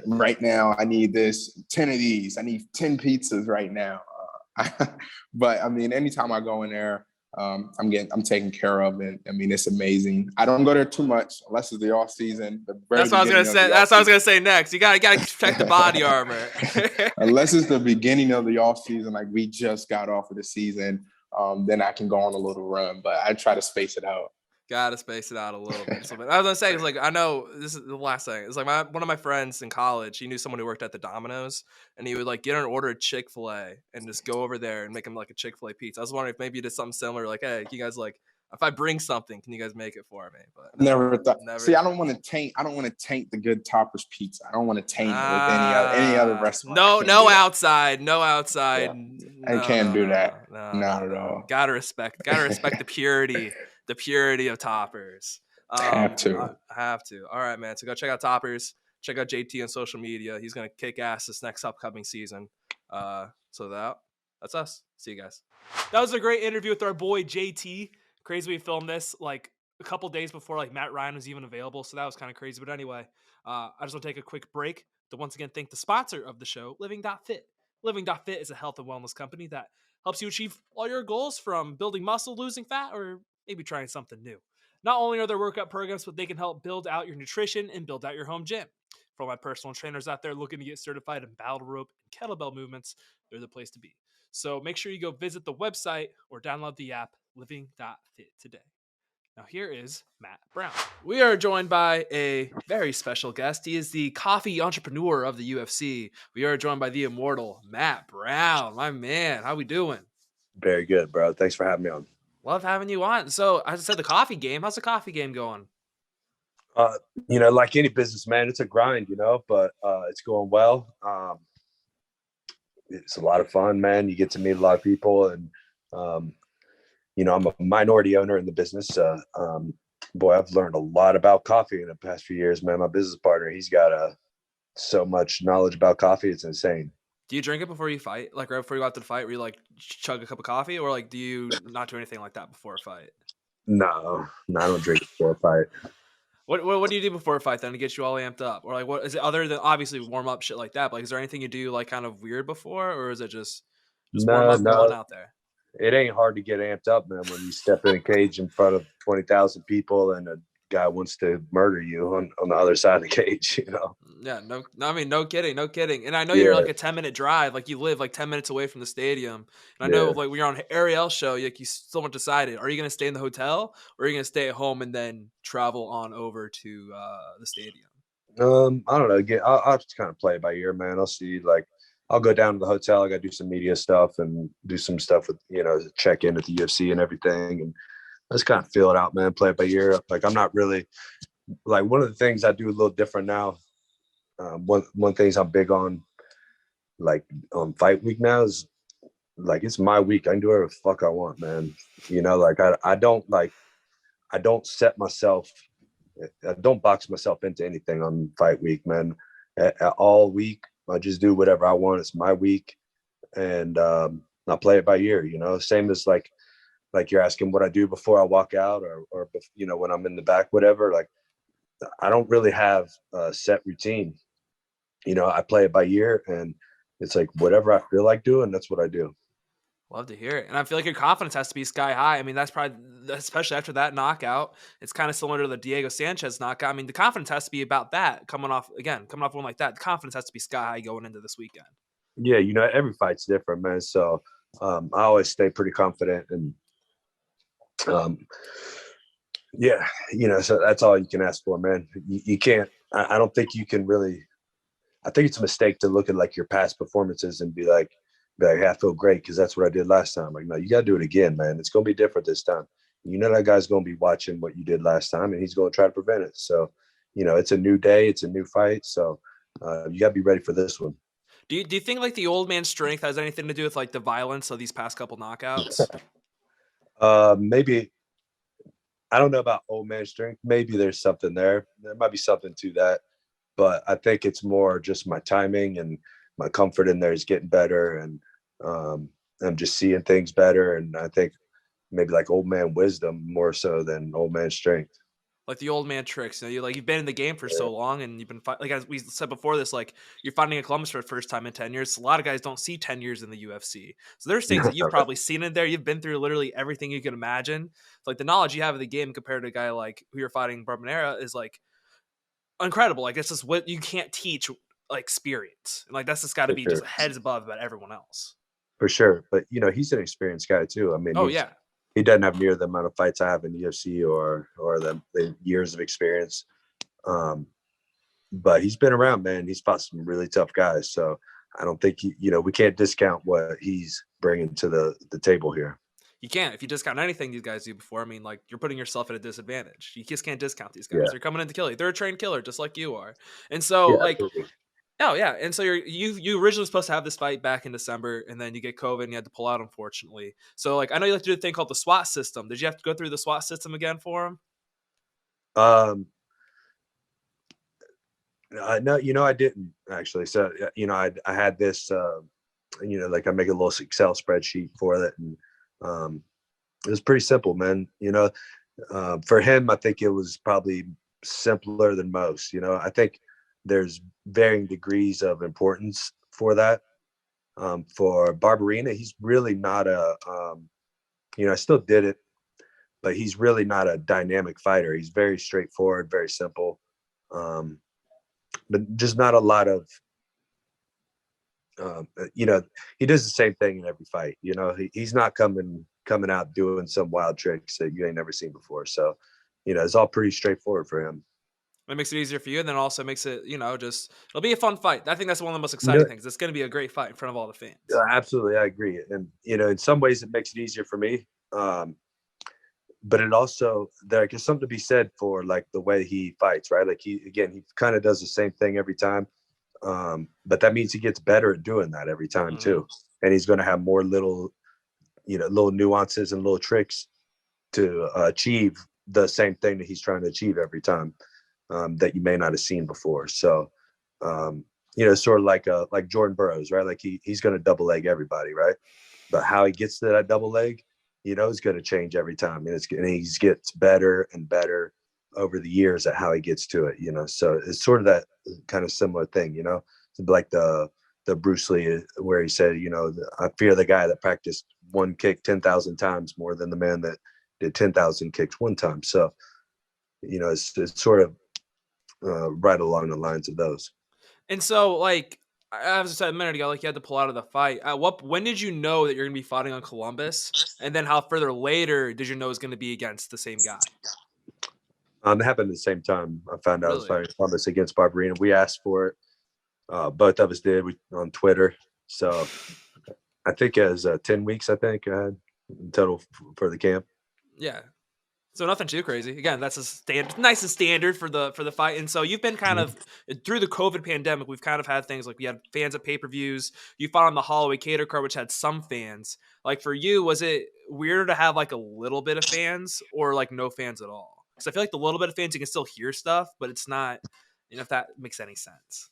Right now, I need 10 of these. I need 10 pizzas right now. But I mean, anytime I go in there, I'm taken care of, and I mean, it's amazing. I don't go there too much unless it's the off season. That's what I was gonna say. That's what I was gonna say next. You gotta check the body armor. Unless it's the beginning of the off season, like we just got off of the season, then I can go on a little run. But I try to space it out. Gotta space it out a little bit. I was gonna say, it's like, I know this is the last thing. It's like one of my friends in college, he knew someone who worked at the Domino's, and he would like get an order of Chick-fil-A and just go over there and make him like a Chick-fil-A pizza. I was wondering if maybe you did something similar, like, hey, you guys like, if I bring something, can you guys make it for me? But never thought. See, I don't want to taint the good Toppers pizza. I don't want to taint it with any other restaurant. No outside. Yeah. I can't do that. Not at all. Gotta respect the purity. The purity of Toppers. Have to. All right, man. So go check out Toppers. Check out JT on social media. He's gonna kick ass this next upcoming season. So that's us. See you guys. That was a great interview with our boy JT. Crazy we filmed this like a couple days before like Matt Ryan was even available, so that was kind of crazy. But anyway, I just want to take a quick break to once again thank the sponsor of the show, Living.Fit. Living.Fit is a health and wellness company that helps you achieve all your goals, from building muscle, losing fat, or maybe trying something new. Not only are there workout programs, but they can help build out your nutrition and build out your home gym. For all my personal trainers out there looking to get certified in battle rope and kettlebell movements, they're the place to be. So make sure you go visit the website or download the app Living.Fit today. Now here is Matt Brown. We are joined by a very special guest. He is the coffee entrepreneur of the UFC. We are joined by the immortal Matt Brown. My man, how we doing? Very good, bro. Thanks for having me on. Love having you on. So, as I said, the coffee game. How's the coffee game going? Like any businessman, it's a grind, but it's going well. It's a lot of fun, man. You get to meet a lot of people, and I'm a minority owner in the business. Boy, I've learned a lot about coffee in the past few years, man. My business partner, he's got so much knowledge about coffee. It's insane. Do you drink it before you fight? Like right before you go out to the fight, where you like chug a cup of coffee, or like do you not do anything like that before a fight? No, I don't drink before a fight. What do you do before a fight then to get you all amped up? Or like, what is it other than obviously warm up shit like that? But like, is there anything you do like kind of weird before, or is it just warm up going out there? It ain't hard to get amped up, man, when you step in a cage in front of 20,000 people and a guy wants to murder you on the other side of the cage, Yeah, no kidding. And I know you're like a 10-minute drive, like you live like 10 minutes away from the stadium. And I know like when you're on Ariel's show, like you still haven't decided, are you going to stay in the hotel or are you going to stay at home and then travel on over to the stadium? I don't know. Again, I'll just kind of play it by ear, man. I'll see, like, I'll go down to the hotel. I got to do some media stuff and do some stuff with, check in at the UFC and everything. And I just kind of feel it out, man. Play it by ear. Like, I'm not really like, one of the things I do a little different now. One things I'm big on, like on fight week now, is like, it's my week. I can do whatever the fuck I want, man. Like I don't set myself. I don't box myself into anything on fight week, man. All week, I just do whatever I want. It's my week. And I'll play it by ear. Same as like you're asking what I do before I walk out or when I'm in the back, whatever. Like I don't really have a set routine. I play it by ear, and it's like whatever I feel like doing, that's what I do. Love to hear it. And I feel like your confidence has to be sky high. I mean, that's probably, especially after that knockout, it's kind of similar to the Diego Sanchez knockout. I mean, the confidence has to be about that coming off one like that. The confidence has to be sky high going into this weekend. Yeah, every fight's different, man. So I always stay pretty confident, and yeah, so that's all you can ask for, man. You can't. I don't think you can really. I think it's a mistake to look at like your past performances and be like, hey, I feel great because that's what I did last time. Like, no, you got to do it again, man. It's going to be different this time. That guy's going to be watching what you did last time, and he's going to try to prevent it. So, it's a new day. It's a new fight. So you got to be ready for this one. Do you think like the old man strength has anything to do with like the violence of these past couple knockouts? Maybe. I don't know about old man strength. Maybe there's something there. There might be something to that. But I think it's more just my timing and my comfort in there is getting better, and I'm just seeing things better. And I think maybe like old man wisdom more so than old man strength. Like the old man tricks. You've been in the game for so long, and you've been like as we said before this, like you're fighting in Columbus for the first time in 10 years. A lot of guys don't see 10 years in the UFC. So there's things that you've probably seen in there. You've been through literally everything you can imagine. So like the knowledge you have of the game compared to a guy like who you're fighting, Barbonera, is like incredible. Like this is what you can't teach, like experience. And like that's just got to be just heads above about everyone else. For sure. But he's an experienced guy too. I mean, he doesn't have near the amount of fights I have in the UFC or the years of experience. But he's been around, man. He's fought some really tough guys. So I don't think we can't discount what he's bringing to the table here. You can't. If you discount anything these guys do before, I mean, like you're putting yourself at a disadvantage. You just can't discount these guys. Yeah. They're coming in to kill you. They're a trained killer, just like you are. And so, absolutely. Oh yeah. And so you originally supposed to have this fight back in December, and then you get COVID and you had to pull out, unfortunately. So like I know you like to do a thing called the SWAT system. Did you have to go through the SWAT system again for him? No, I didn't actually. So I had this like I make a little Excel spreadsheet for it, and it was pretty simple, man. For him, I think it was probably simpler than most. I think there's varying degrees of importance for that. For Barberena, he's really not I still did it, but he's really not a dynamic fighter. He's very straightforward, very simple, but just not a lot of, he does the same thing in every fight. He's not coming out doing some wild tricks that you ain't never seen before. So, it's all pretty straightforward for him. It makes it easier for you, and then also makes it, it'll be a fun fight. I think that's one of the most exciting things. It's going to be a great fight in front of all the fans. Absolutely, I agree. And in some ways, it makes it easier for me. But it also, there's something to be said for like the way he fights, right? Like he kind of does the same thing every time. But that means he gets better at doing that every time too. And he's going to have more little nuances and little tricks to achieve the same thing that he's trying to achieve every time. That you may not have seen before. So, sort of like Jordan Burroughs, right? Like he's going to double leg everybody, right? But how he gets to that double leg, is going to change every time. And he gets better and better over the years at how he gets to it, So it's sort of that kind of similar thing, like the Bruce Lee where he said, I fear the guy that practiced one kick 10,000 times more than the man that did 10,000 kicks one time. So, it's sort of right along the lines of those. And so, like, as I said a minute ago, like you had to pull out of the fight. When did you know that you're going to be fighting on Columbus? And then how further later did you know it was going to be against the same guy? It happened at the same time. I found out I was fighting Columbus against Barberena. We asked for it. Both of us did on Twitter. So I think it was 10 weeks, I think, in total for the camp. Yeah. So nothing too crazy. Again, that's a standard for the fight. And so you've been kind of through the COVID pandemic. We've kind of had things like we had fans at pay-per-views. You fought on the Holloway Cater card, which had some fans. Like for you, was it weirder to have like a little bit of fans or like no fans at all? Because I feel like the little bit of fans you can still hear stuff, but it's not. If that makes any sense.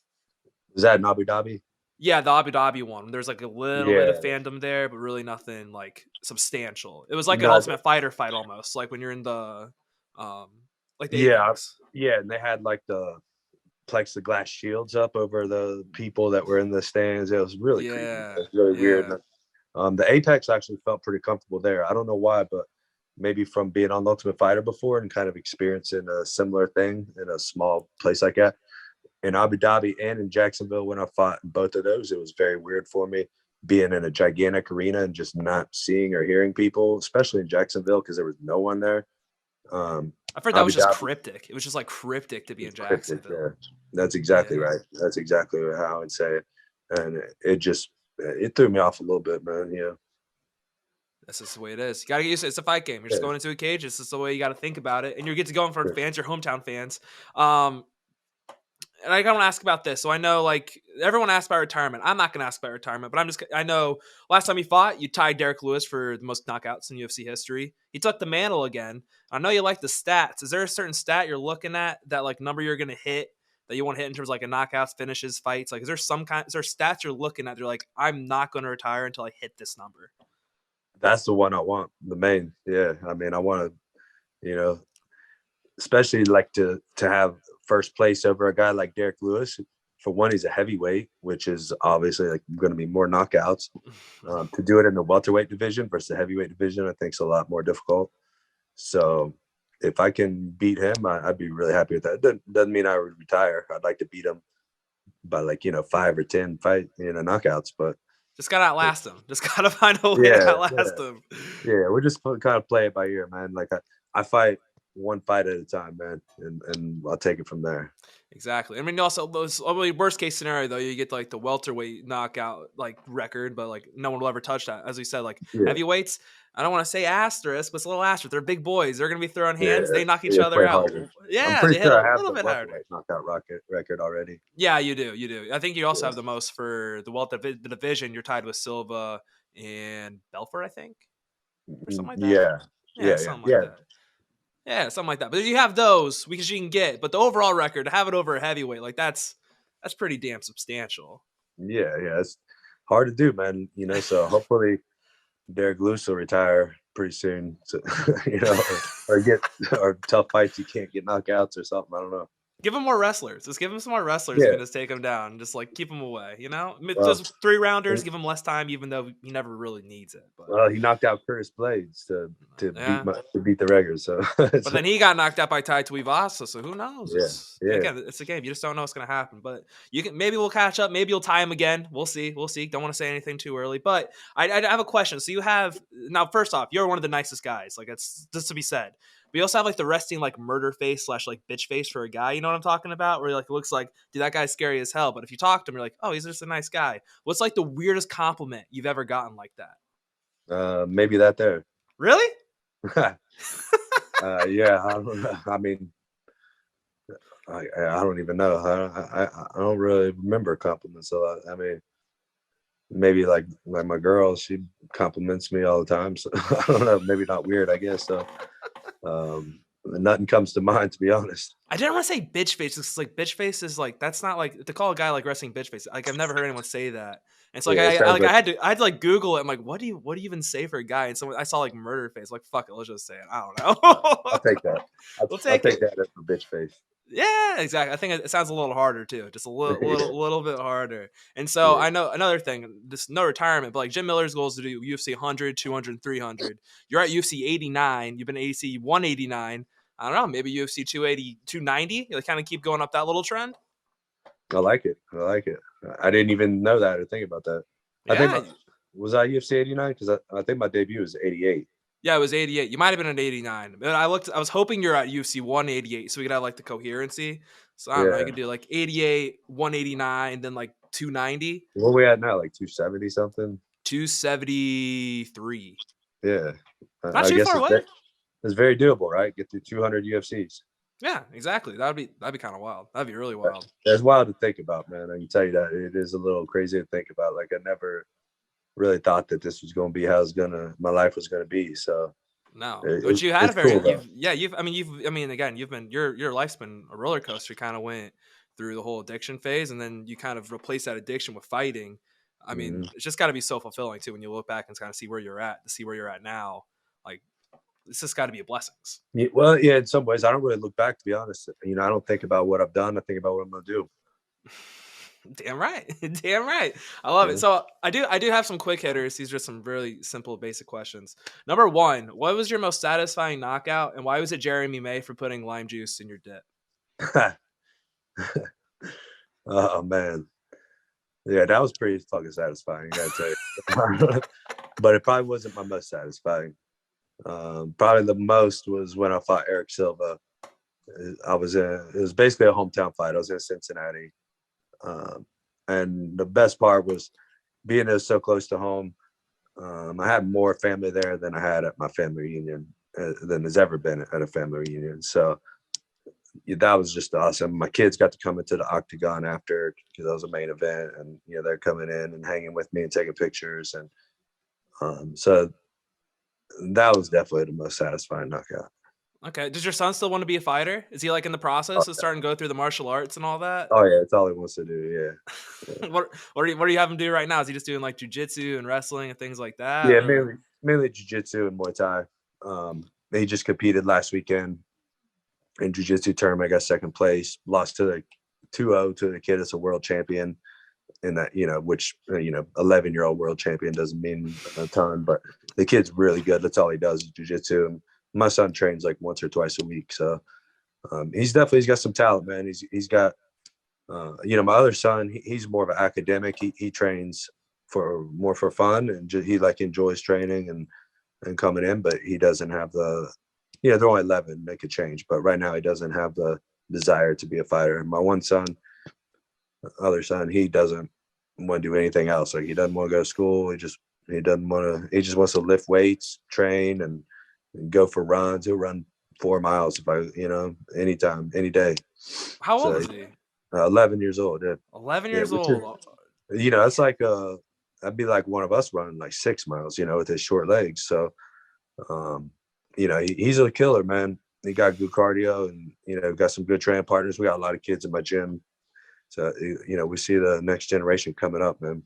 Was that in Abu Dhabi? Yeah, the Abu Dhabi one. There's like a little bit of Yeah, fandom there, but really nothing like substantial. It was like an no, Ultimate Fighter fight almost, like when you're in the um like the yeah, Apex. yeah, and they had like the plexiglass shields up over the people that were in the stands. It was really creepy. It Yeah, was really weird. yeah. The Apex actually felt pretty comfortable there. I don't know why, but maybe from being on Ultimate Fighter before and kind of experiencing a similar thing in a small place like that. In Abu Dhabi and in Jacksonville, when I fought in both of those, it was very weird for me being in a gigantic arena and just not seeing or hearing people, especially in Jacksonville because there was no one there. I've heard that Abu was just Dhabi cryptic. It was just like cryptic to be in is cryptic. Jacksonville. Yeah, that's exactly Yeah. right. That's exactly how I'd say it. And it threw me off a little bit, man. Yeah. That's just the way it is. You gotta get used to it. It's a fight game. You're just going into a cage. It's just the way you gotta think about it. And you get to go in front of fans, your hometown fans. And I gotta ask about this. So I know like everyone asks about retirement. I'm not gonna ask about retirement, but I know last time you fought, you tied Derek Lewis for the most knockouts in UFC history. He took the mantle again. I know you like the stats. Is there a certain stat you're looking at, that like number you're gonna hit, that you want to hit in terms of like a knockouts, finishes, fights? Like is there stats you're looking at? You're like, I'm not gonna retire until I hit this number. That's the one I want. The main. Yeah. I mean, I want to, especially like to have first place over a guy like Derek Lewis. For one, he's a heavyweight, which is obviously like going to be more knockouts. To do it in the welterweight division versus the heavyweight division, I think is a lot more difficult. So if I can beat him, I'd be really happy with that. It doesn't mean I would retire. I'd like to beat him by 5 or 10 knockouts, but just gotta outlast him. Just gotta find a way to outlast him. Yeah, we're just kind of play it by ear, man. Like I fight one fight at a time, man, and I'll take it from there. Exactly. I mean, also worst case scenario though, you get like the welterweight knockout like record, but like no one will ever touch that. As we said, like heavyweights, I don't want to say asterisk, but it's a little asterisk. They're big boys. They're gonna be throwing hands. They knock each other out. Harder. Yeah, I'm pretty they sure hit I a have little the bit harder. knockout record already. Yeah, you do. You do. I think you also have the most for the division. You're tied with Silva and Belfort, I think, or something like that. Yeah, something like that. Yeah, something like that. But if you have those, because you can get, but the overall record, to have it over a heavyweight, like that's pretty damn substantial. Yeah, it's hard to do, man. So hopefully Derek Lewis will retire pretty soon. So, or tough fights you can't get knockouts or something. I don't know. Give him more wrestlers. Just give him some more wrestlers. You can just take him down. Just like keep him away. Just 3-rounders. Give him less time, even though he never really needs it. But well, he knocked out Curtis Blades to beat the record. So, but then he got knocked out by Tai Tuivasa. So who knows? Again, it's a game. You just don't know what's gonna happen. But maybe we'll catch up. Maybe you'll tie him again. We'll see. Don't want to say anything too early. But I have a question. So you have now. First off, you're one of the nicest guys. Like it's just to be said. We also have like the resting like murder face / like bitch face for a guy. You know what I'm talking about? Where like it looks like, dude, that guy's scary as hell. But if you talk to him, you're like, oh, he's just a nice guy. What's like the weirdest compliment you've ever gotten like that? Maybe that there. Really? Yeah, I don't know. I mean, I don't even know. I don't really remember compliments a lot. I mean, maybe like my girl, she compliments me all the time. So I don't know. Maybe not weird, I guess. So. Nothing comes to mind, to be honest. I didn't want to say bitch face because like bitch face is like that's not like to call a guy like wrestling bitch face. Like I've never heard anyone say that. And so like I had to like Google it. I'm like, what do you even say for a guy? And someone I saw like murder face. Like fuck it, let's just say it. I don't know. I'll take that. I'll take that as a bitch face. Yeah, exactly. I think it sounds a little harder too, just a little bit harder. And so I know another thing, this no retirement, but like Jim Miller's goal is to do UFC 100, 200, 300. You're at UFC 89. You've been UFC 189. I don't know, maybe UFC 280, 290. You kind of keep going up that little trend. I like it. I didn't even know that or think about that. Yeah. I think was I UFC 89 because I think my debut was 88. Yeah, it was 88. You might have been at 89. But I was hoping you're at UFC 188 so we could have like the coherency. So I don't know, you could do like 88, 189, then like 290. What are we at now? Like 270 something? 273. Yeah. Not too far away. It's very doable, right? Get through 200 UFCs. Yeah, exactly. That'd be kind of wild. That'd be really wild. That's wild to think about, man. I can tell you that it is a little crazy to think about. Like I never really thought that this was going to be how my life was going to be. So no, but you had a very, cool, your life's been a roller coaster. You kind of went through the whole addiction phase, and then you kind of replace that addiction with fighting. I mean, Mhm. it's just got to be so fulfilling too when you look back and kind of see where you're at, to see where you're at now. Like, it's just got to be a blessings. Yeah, well, yeah, in some ways, I don't really look back, to be honest. You know, I don't think about what I've done. I think about what I'm going to do. Damn right. Damn right. I love it. Yeah. So I do have some quick hitters. These are some really simple, basic questions. Number one, what was your most satisfying knockout, and why was it Jeremy May for putting lime juice in your dip? Oh, man. Yeah, that was pretty fucking satisfying, I gotta tell you. But it probably wasn't my most satisfying. Probably the most was when I fought Eric Silva. It was basically a hometown fight. I was in Cincinnati. And the best part was being there so close to home. I had more family there than I had at my family reunion, than there's ever been at a family reunion. So that was just awesome. My kids got to come into the octagon after, because that was a main event, and they're coming in and hanging with me and taking pictures, and so that was definitely the most satisfying knockout. Okay. Does your son still want to be a fighter? Is he like in the process of starting to go through the martial arts and all that? Oh yeah, it's all he wants to do. Yeah. What do you have him do right now? Is he just doing like jujitsu and wrestling and things like that? Yeah, Or? mainly jiu-jitsu and Muay Thai. He just competed last weekend in jiu-jitsu tournament. I got second place, lost to the 2-0 to the kid that's a world champion in that, which 11-year-old world champion doesn't mean a ton, but the kid's really good. That's all he does is jiu-jitsu. And my son trains like once or twice a week. So he's got some talent, man. He's got my other son, he's more of an academic. He trains more for fun, and he like enjoys training and coming in, but he doesn't have the, they're only 11, they could change, but right now he doesn't have the desire to be a fighter. And my other son, he doesn't want to do anything else. Like, he doesn't want to go to school. He just wants to lift weights, train, and go for runs. He'll run 4 miles anytime, any day. How old So is he? 11 years old. Yeah. 11 Yeah, years which old. it's like that'd be like one of us running like 6 miles, with his short legs. So, he's a killer, man. He got good cardio, and got some good training partners. We got a lot of kids in my gym, so we see the next generation coming up, man.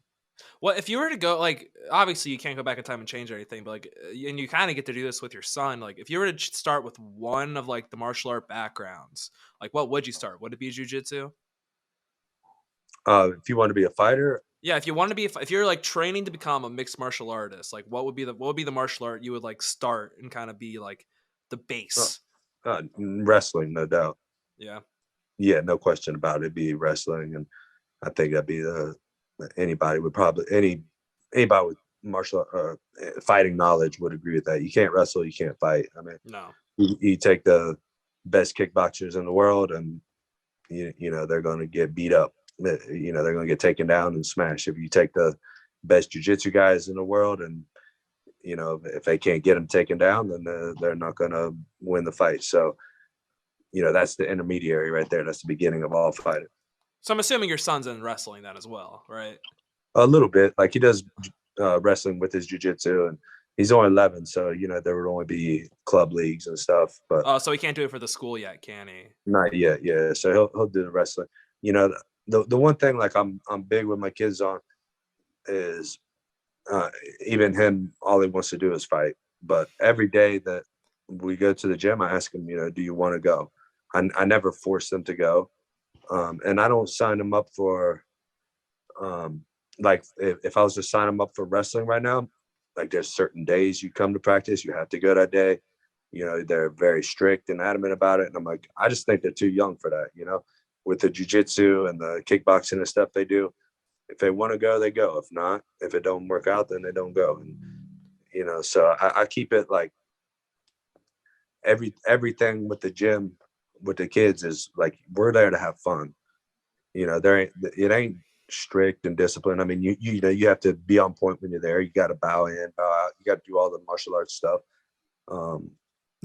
Well, if you were to go, like, obviously you can't go back in time and change anything, but like, and you kind of get to do this with your son. Like, if you were to start with one of like the martial art backgrounds, like, what would you start? Would it be jujitsu? If you want to be a fighter, Yeah, if you want to be, if you're like training to become a mixed martial artist, like, what would be the martial art you would like start and kind of be like the base? wrestling, no doubt. Yeah. Yeah, no question about it. It'd be wrestling, and I think that'd be anybody with martial fighting knowledge would agree with that. You can't wrestle, you can't fight. I mean, No. you take the best kickboxers in the world, and they're going to get beat up. They're going to get taken down and smashed. If you take the best jiu-jitsu guys in the world, and if they can't get them taken down, then they're not going to win the fight. So that's the intermediary right there. That's the beginning of all fighting. So I'm assuming your son's in wrestling then as well, right? A little bit. Like, he does wrestling with his jiu-jitsu, and he's only 11, so there would only be club leagues and stuff. But Oh, so he can't do it for the school yet, can he? not yet. Yeah, so he'll do the wrestling. The one thing, like, I'm big with my kids on is even him. All he wants to do is fight. But every day that we go to the gym, I ask him, do you want to go? I never force them to go, and I don't sign them up for. Like, if I was to sign them up for wrestling right now, like, there's certain days you come to practice, you have to go that day. They're very strict and adamant about it. And I'm like, I just think they're too young for that, with the jiu-jitsu and the kickboxing and stuff they do. If they want to go, they go. If not, if it don't work out, then they don't go. And, so I keep it like everything with the gym, with the kids, is like, we're there to have fun. It ain't strict and disciplined. I mean, you have to be on point when you're there. You got to bow in, bow out. You got to do all the martial arts stuff.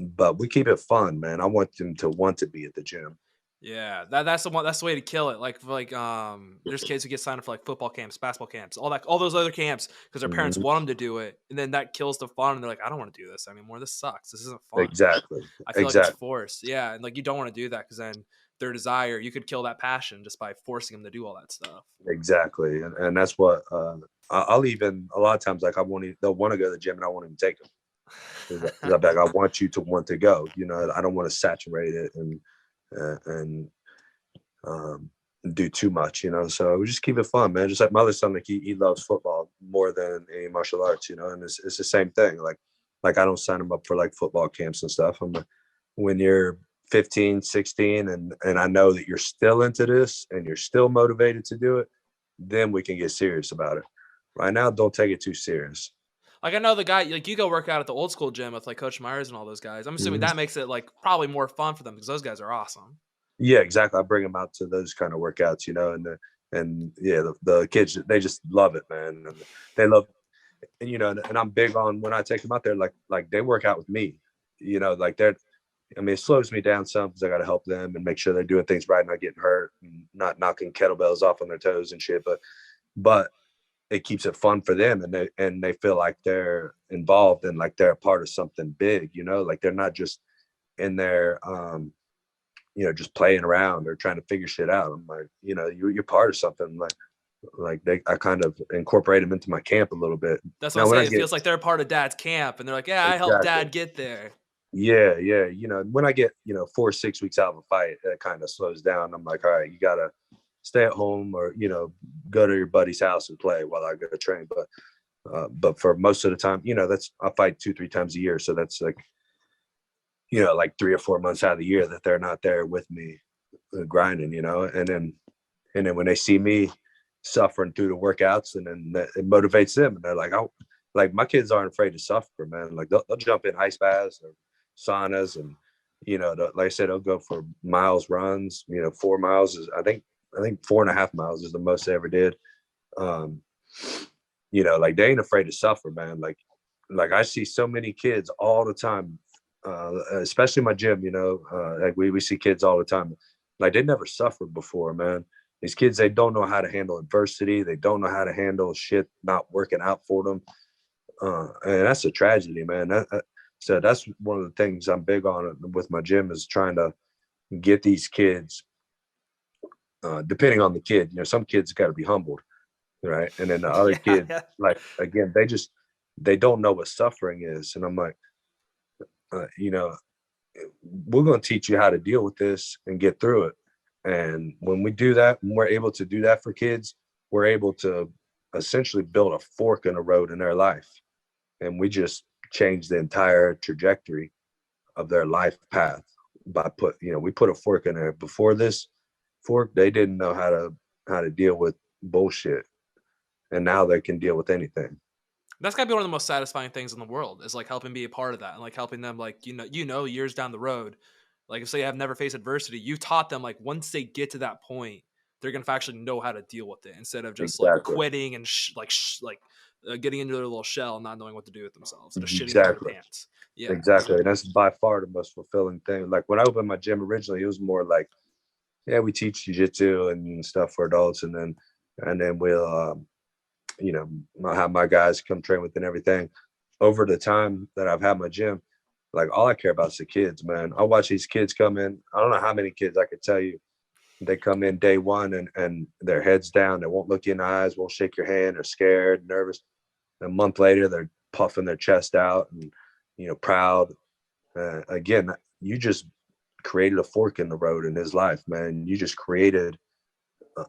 But we keep it fun, man. I want them to want to be at the gym. Yeah, that's the way to kill it. Like there's kids who get signed up for like football camps, basketball camps, all those other camps because their parents want them to do it, and then that kills the fun. And they're like, I don't want to do this anymore. This sucks. This isn't fun. Exactly. I feel like it's forced. Yeah, and like you don't want to do that because then their desire. You could kill that passion just by forcing them to do all that stuff. Exactly. And that's what I'll even a lot of times, like they'll want to go to the gym and I won't even take them. Because I'm like, I want you to want to go. You know, I don't want to saturate it and do too much, you know. So we just keep it fun, man. Just like my other son, like he loves football more than any martial arts, you know. And it's the same thing. Like I don't sign him up for like football camps and stuff. I'm like, when you're 15, 16, and I know that you're still into this and you're still motivated to do it, then we can get serious about it. Right now, don't take it too serious. Like, I know the guy, like, you go work out at the old school gym with, like, Coach Myers and all those guys. I'm assuming that makes it, like, probably more fun for them because those guys are awesome. Yeah, exactly. I bring them out to those kind of workouts, you know, and the kids, they just love it, man. And they love, and, you know, and I'm big on when I take them out there, like they work out with me, you know, like I mean, it slows me down some because I got to help them and make sure they're doing things right, not getting hurt, and not knocking kettlebells off on their toes and shit. But it keeps it fun for them, and they feel like they're involved and like they're a part of something big, you know, like they're not just in there, you know, just playing around or trying to figure shit out. I'm like, you know, you're part of something. I kind of incorporate them into my camp a little bit. That's what I'm saying. It feels like they're a part of Dad's camp, and they're like, yeah, I helped Dad get there. Yeah. You know, when I get, you know, 4 or 6 weeks out of a fight, it kind of slows down. I'm like, all right, you gotta stay at home or, you know, go to your buddy's house and play while I go to train. But for most of the time, you know, I fight 2-3 times a year. So that's like, you know, like 3 or 4 months out of the year that they're not there with me grinding, you know, and then when they see me suffering through the workouts, and then it motivates them, and they're like, oh, like my kids aren't afraid to suffer, man. Like they'll jump in ice baths or saunas, and, you know, like I said, they'll go for miles runs, you know, 4 miles is, I think 4.5 miles is the most they ever did. You know, like they ain't afraid to suffer, man. Like I see so many kids all the time, especially my gym, you know, like we see kids all the time. Like they never suffered before, man. These kids, they don't know how to handle adversity. They don't know how to handle shit not working out for them. And that's a tragedy, man. So that's one of the things I'm big on with my gym, is trying to get these kids, depending on the kid, you know, some kids got to be humbled, right? And then the other kids, like, again, they don't know what suffering is. And I'm like, you know, we're going to teach you how to deal with this and get through it. And when we do that, when we're able to do that for kids, we're able to essentially build a fork in the road in their life. And we just change the entire trajectory of their life path by we put a fork in there. Before this fork, they didn't know how to deal with bullshit. And now they can deal with anything. That's gotta be one of the most satisfying things in the world, is like helping be a part of that, and like helping them, like, years down the road, like if they have never faced adversity, you taught them, like, once they get to that point, they're gonna actually know how to deal with it, instead of just like quitting and getting into their little shell and not knowing what to do with themselves, just shitting in their pants. Yeah, exactly. And that's by far the most fulfilling thing. Like when I opened my gym originally, it was more like, yeah, we teach jiu-jitsu and stuff for adults, and then we'll you know, I'll have my guys come train with and everything. Over the time that I've had my gym, like all I care about is the kids, man. I watch these kids come in. I don't know how many kids I could tell you. They come in day one and their heads down. They won't look you in the eyes, won't shake your hand. They're scared, nervous. A month later, they're puffing their chest out and, you know, proud. Again, you just created a fork in the road in his life, man. You just created a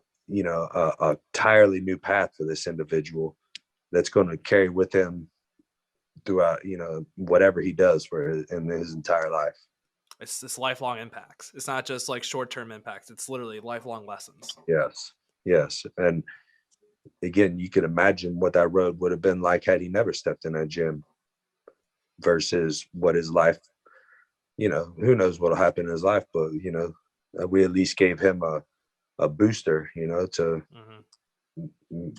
entirely new path for this individual that's going to carry with him throughout, you know, whatever he does in his entire life. It's this lifelong impacts. It's not just like short-term impacts. It's literally lifelong lessons. Yes. And again, you can imagine what that road would have been like had he never stepped in that gym versus what his life, you know, who knows what'll happen in his life, but, you know, we at least gave him a booster, you know, to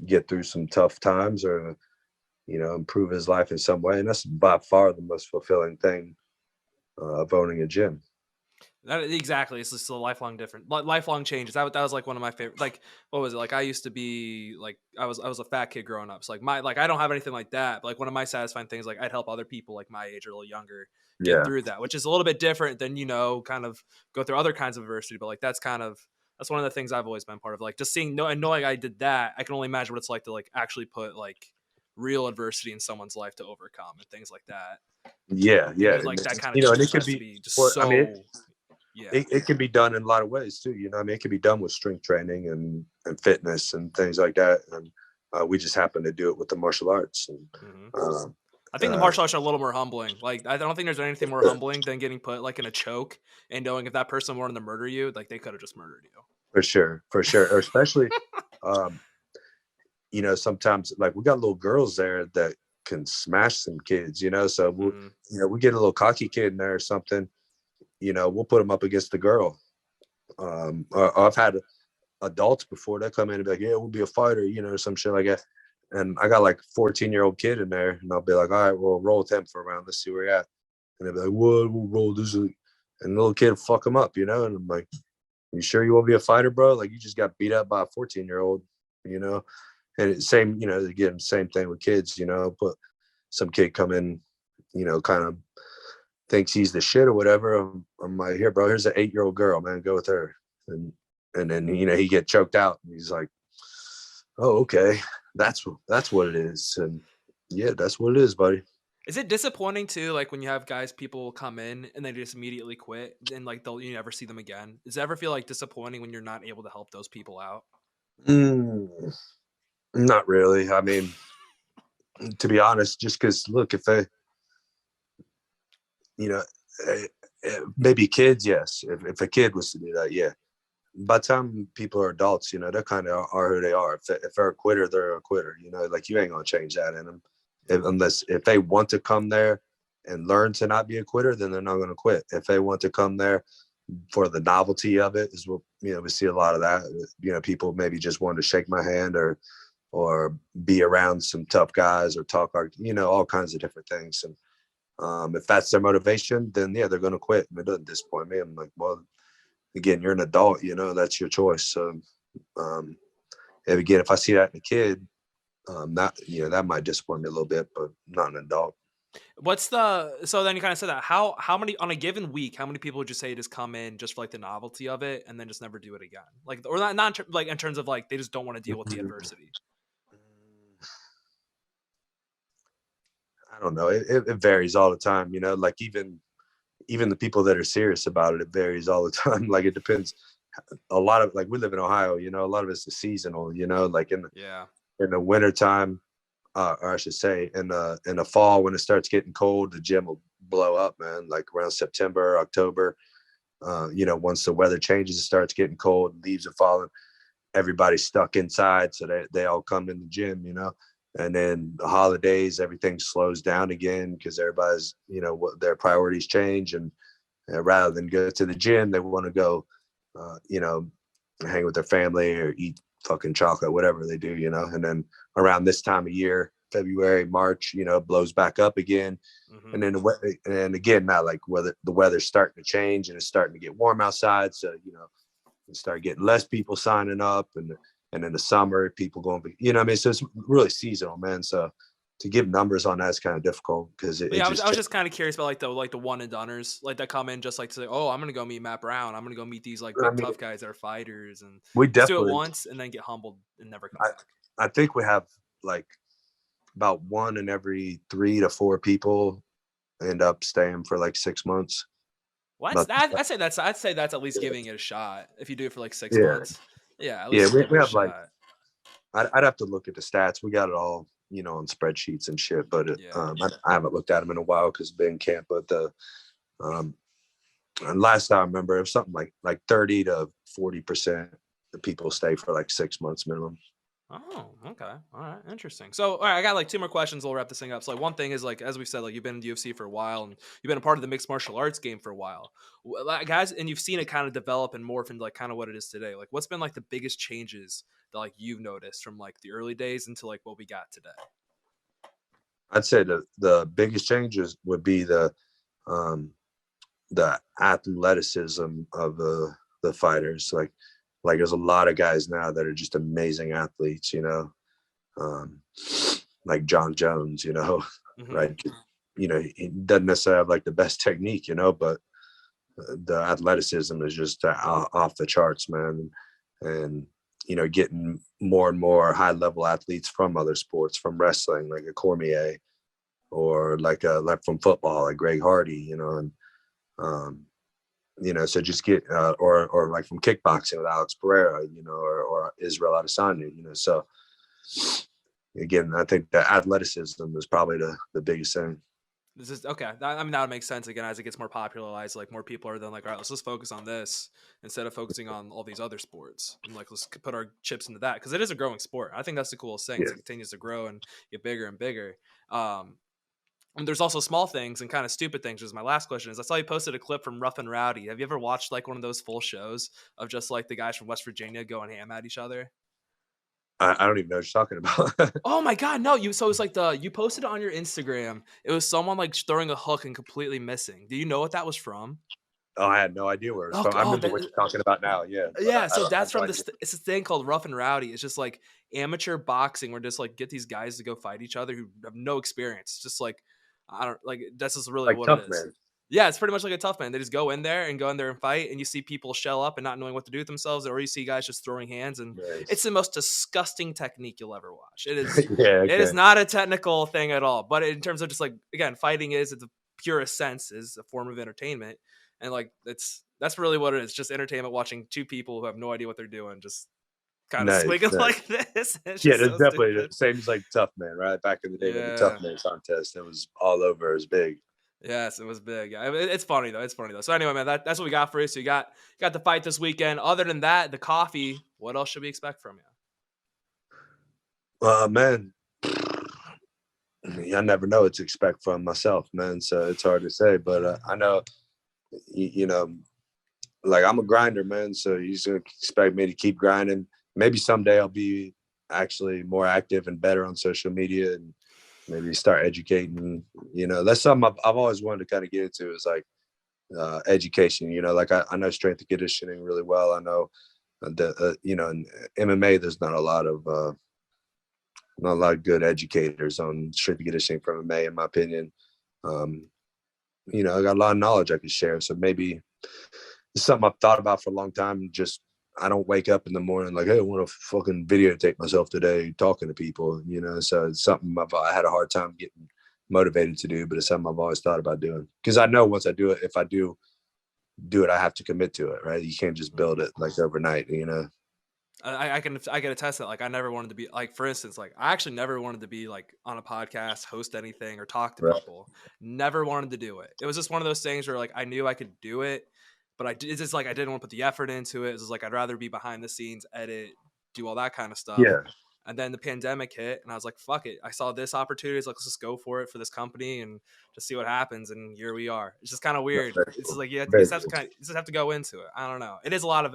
get through some tough times or, you know, improve his life in some way. And that's by far the most fulfilling thing of owning a gym. Exactly. It's just a lifelong lifelong changes. That was like one of my favorite. Like, what was it? Like, I used to be like, I was a fat kid growing up. So like I don't have anything like that. But like one of my satisfying things, like I'd help other people like my age or a little younger get Yeah. through that, which is a little bit different than, kind of go through other kinds of adversity. But like, that's one of the things I've always been part of. Like just knowing I did that, I can only imagine what it's like to like actually put like real adversity in someone's life to overcome and things like that. Yeah. And Yeah. like that kind of And it just could has to be, be just or I mean, so. Yeah. it can be done in a lot of ways too. I mean, it can be done with strength training and fitness and things like that. And we just happen to do it with the martial arts. And Mm-hmm. I think the martial arts are a little more humbling. Like, I don't think there's anything more humbling than getting put like in a choke and knowing if that person wanted to murder you, like they could have just murdered you. For sure. Or especially, sometimes like we got little girls there that can smash some kids, so we get a little cocky kid in there or something, we'll put them up against the girl. Or I've had adults before that come in and be like, yeah, we'll be a fighter, some shit like that. And I got like 14-year-old kid in there, and I'll be like, all right, well, roll with him for a round. Let's see where you're at. And they'll be like, what? We'll roll this. And the little kid fuck him up, And I'm like, you sure you won't be a fighter, bro? Like, you just got beat up by a 14-year-old, And it's same, again, same thing with kids, Put some kid come in, kind of thinks he's the shit or whatever. I'm like, here, bro, here's an 8-year-old girl, man, go with her. And then he get choked out, and he's like, oh, okay, that's what it is. And yeah, that's what it is, buddy. Is it disappointing too, like when you have people come in and they just immediately quit and like you never see them again? Does it ever feel like disappointing when you're not able to help those people out? Not really. I mean, to be honest, just because look, if they, eh, maybe kids, yes. If a kid was to do that, yeah. By the time people are adults, they kind of are who they are. If they're a quitter, they're a quitter. Like you ain't gonna change that in them, unless if they want to come there and learn to not be a quitter, then they're not gonna quit. If they want to come there for the novelty of it, is what we see a lot of that. People maybe just want to shake my hand or be around some tough guys or talk, all kinds of different things. And if that's their motivation, then yeah, they're gonna quit. And it doesn't disappoint me. I'm like, well, again, you're an adult, that's your choice. So, and again, if I see that in a kid, that might disappoint me a little bit, but not an adult. So then you kind of said that how many on a given week, how many people would you say just come in just for like the novelty of it and then just never do it again? Like, or not like in terms of like, they just don't want to deal with the adversity. I don't know. It varies all the time, like even the people that are serious about it, it varies all the time. Like it depends. A lot of, like, we live in Ohio, a lot of it's seasonal, like in the wintertime, or I should say in the fall, when it starts getting cold, the gym will blow up, man. Like around September, October, once the weather changes, it starts getting cold, leaves are falling, everybody's stuck inside. So they all come in the gym, and then the holidays, everything slows down again because everybody's, what their priorities change. And rather than go to the gym, they want to go, hang with their family or eat fucking chocolate, whatever they do, and then around this time of year, February, March, blows back up again. Mm-hmm. And then and again, now like whether the weather's starting to change and it's starting to get warm outside. So, you start getting less people signing up, and in the summer, people going, I mean, so it's really seasonal, man. So to give numbers on that is kind of difficult because I was just kind of curious about like the one and doneers, like that come in just like to say, oh, I'm gonna go meet Matt Brown, I'm gonna go meet these like big tough guys that are fighters, and we just do definitely it once and then get humbled and never come back. I think we have like about 1 in every 3 to 4 people end up staying for like 6 months. Well, I'd say that's at least giving it a shot. If you do it for like 6 months, at least we have like, I'd have to look at the stats. We got it all, on spreadsheets and shit, but I haven't looked at them in a while because been in camp. But and last I remember, it was something like 30 to 40% of people stay for like 6 months minimum. Oh, okay. All right. Interesting. So, all right, I got like 2 more questions. We'll wrap this thing up. So, like, one thing is, like, as we've said, like, you've been in the UFC for a while and you've been a part of the mixed martial arts game for a while. Guys, and you've seen it kind of develop and morph into, like, kind of what it is today. Like, what's been, like, the biggest changes that, like, you've noticed from, like, the early days into, like, what we got today? I'd say the biggest changes would be the the athleticism of the fighters. Like there's a lot of guys now that are just amazing athletes, like John Jones, Mhm. right? He doesn't necessarily have like the best technique, but the athleticism is just off the charts, man. And getting more and more high level athletes from other sports, from wrestling, like a Cormier, or like from football, like Greg Hardy, and so just get or like from kickboxing with Alex Pereira, or Israel Adesanya, so again, I think the athleticism is probably the biggest thing. This is okay. That would make sense again as it gets more popularized. Like more people are then like, all right, let's just focus on this instead of focusing on all these other sports, and like let's put our chips into that because it is a growing sport. I think that's the coolest thing. As it continues to grow and get bigger and bigger. And there's also small things and kind of stupid things. Which is my last question. Is I saw you posted a clip from Rough and Rowdy. Have you ever watched like one of those full shows of just like the guys from West Virginia going ham at each other? I don't even know what you're talking about. Oh my god, no! So it's like you posted it on your Instagram. It was someone like throwing a hook and completely missing. Do you know what that was from? Oh, I had no idea where it was from. I remember what you're talking about now. Yeah. Yeah, so I that's have no from idea. it's a thing called Rough and Rowdy. It's just like amateur boxing where just like get these guys to go fight each other who have no experience. It's just like I don't like that's just really Like what Tough it is. Man. Yeah, it's pretty much like a tough man. They just go in there and fight, and you see people shell up and not knowing what to do with themselves, or you see guys just throwing hands, and it's Nice. the most disgusting technique you'll ever watch. It is, Yeah. it is Okay. not a technical thing at all. But in terms of just like again, fighting is in the purest sense is a form of entertainment, and like that's really what it is. Just entertainment, watching two people who have no idea what they're doing, just kind of Nice. swinging Nice. like this. It's Yeah, just there's so definitely the stupid. same as like Tough Man, right? Back in the day, like the Yeah. Tough Man contest, it was all over. It was big. Yes, it was big. Yeah, it's funny though. It's funny though. So anyway, man, that's what we got for you. So you got the fight this weekend. Other than that, the coffee. What else should we expect from you? Man, I never know what to expect from myself, man. So it's hard to say, but I know, like I'm a grinder, man. So you should expect me to keep grinding. Maybe someday I'll be actually more active and better on social media, and maybe start educating. That's something I've always wanted to kind of get into, is like education. Like I know strength and conditioning really well. I know in MMA there's not a lot of good educators on strength and conditioning from MMA, in my opinion. I got a lot of knowledge I could share. So maybe it's something I've thought about for a long time. Just I don't wake up in the morning like, hey, I want to fucking videotape myself today talking to people. So it's something I had a hard time getting motivated to do, but it's something I've always thought about doing, because I know once I do it, if I do it, I have to commit to it, right? You can't just build it like overnight. I can attest that. Like I never wanted to be like, for instance, like I actually never wanted to be like on a podcast, host anything, or talk to Right. people. Never wanted to do it. It was just one of those things where like I knew I could do it, but it's just like I didn't want to put the effort into it. It's just like I'd rather be behind the scenes, edit, do all that kind of stuff. Yeah. And then the pandemic hit, and I was like, "Fuck it!" I saw this opportunity. It's like, let's just go for it for this company and just see what happens. And here we are. It's just kind of weird. Very It's cool. just like you Very just have to cool. you just have to go into it. I don't know. It is a lot of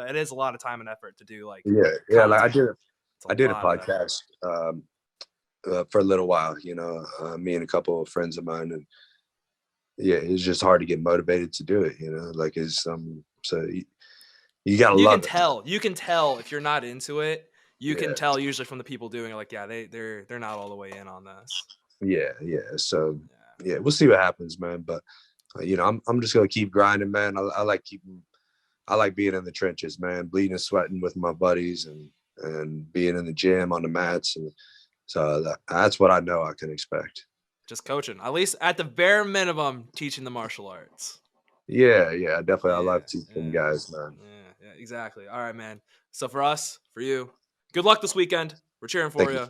time and effort to do like Yeah. Like content. I did a lot of effort. podcast for a little while. Me and a couple of friends of mine, and yeah, it's just hard to get motivated to do it. Like it's so you gotta You can love it. tell. You can tell if you're not into it. You can Yeah. tell usually from the people doing it. Like, yeah, they're not all the way in on this. Yeah. So Yeah. yeah, we'll see what happens, man. But I'm just gonna keep grinding, man. I like being in the trenches, man, bleeding and sweating with my buddies, and being in the gym on the mats, and so that's what I know I can expect. Just coaching, at least at the bare minimum, teaching the martial arts. Yeah, definitely. I Yeah, love teaching yeah, guys, man. yeah, exactly. All right, man. So for us, for you, good luck this weekend. We're cheering for Thank you. you.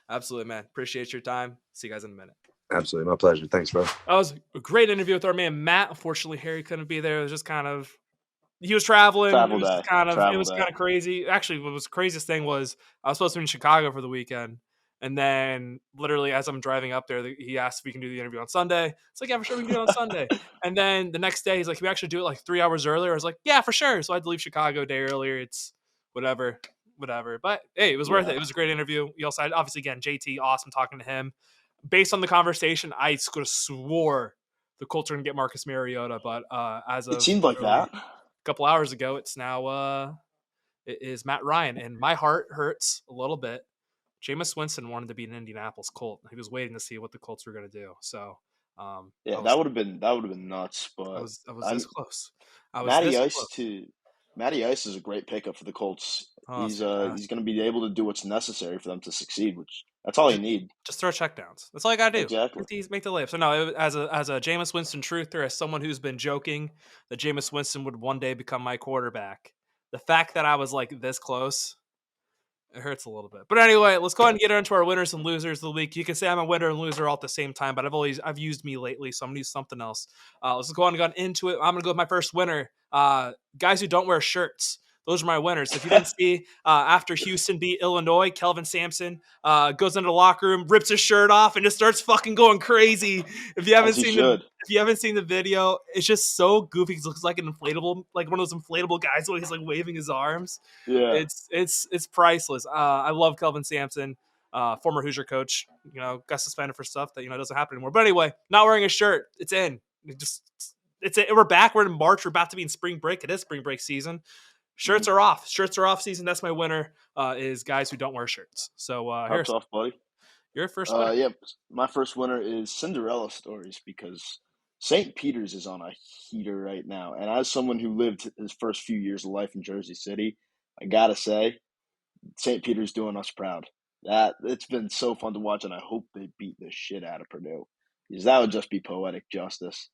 Absolutely, man. Appreciate your time. See you guys in a minute. Absolutely, my pleasure. Thanks, bro. That was a great interview with our man Matt. Unfortunately, Harry couldn't be there. It was just kind of he was traveling. Travel It was day. kind Travel of day. crazy. Actually, what was the craziest thing was I was supposed to be in Chicago for the weekend. And then literally as I'm driving up there, he asked if we can do the interview on Sunday. It's like, yeah, for sure we can do it on Sunday. And then the next day he's like, can we actually do it like 3 hours earlier? I was like, yeah, for sure. So I had to leave Chicago a day earlier. It's whatever. But hey, it was worth it. It was a great interview. We also had, obviously, again, JT, awesome talking to him. Based on the conversation, I could have swore the Colts are going to get Marcus Mariota, but as It of seemed like literally that. a couple hours ago, it's now it is Matt Ryan, and my heart hurts a little bit. Jameis Winston wanted to be an Indianapolis Colt. He was waiting to see what the Colts were going to do. So, Yeah, that would have been nuts. I But was I'm this close. I was Matty this Ice close. to Matty Ice is a great pickup for the Colts. Oh, it's He's fantastic. going to be able to do what's necessary for them to succeed, which that's all you need. Just throw checkdowns. That's all I gotta do. Exactly. Make the layup. So no, as a Jameis Winston truther, as someone who's been joking that Jameis Winston would one day become my quarterback, the fact that I was like this close, it hurts a little bit. But anyway, let's go ahead and get into our winners and losers of the week. You can say I'm a winner and loser all at the same time, but I've used me lately, so I'm gonna use something else. Let's go on and get into it. I'm gonna go with my first winner. Guys who don't wear shirts. Those are my winners. If you didn't see, after Houston beat Illinois, Kelvin Sampson goes into the locker room, rips his shirt off, and just starts fucking going crazy. If you haven't As he seen should. if you haven't seen the video, it's just so goofy. He looks like an inflatable, like one of those inflatable guys when he's like waving his arms. Yeah. It's priceless. I love Kelvin Sampson, former Hoosier coach. You know, got suspended for stuff that doesn't happen anymore. But anyway, not wearing a shirt, it's in. We're back. We're in March. We're about to be in spring break. It is spring break season. Shirts are off. Shirts are off season. That's my winner. Is guys who don't wear shirts. So Hats off, buddy. Your first winner. Yeah, my first winner is Cinderella Stories because St. Peter's is on a heater right now. And as someone who lived his first few years of life in Jersey City, I gotta say, St. Peter's doing us proud. It's been so fun to watch, and I hope they beat the shit out of Purdue because that would just be poetic justice.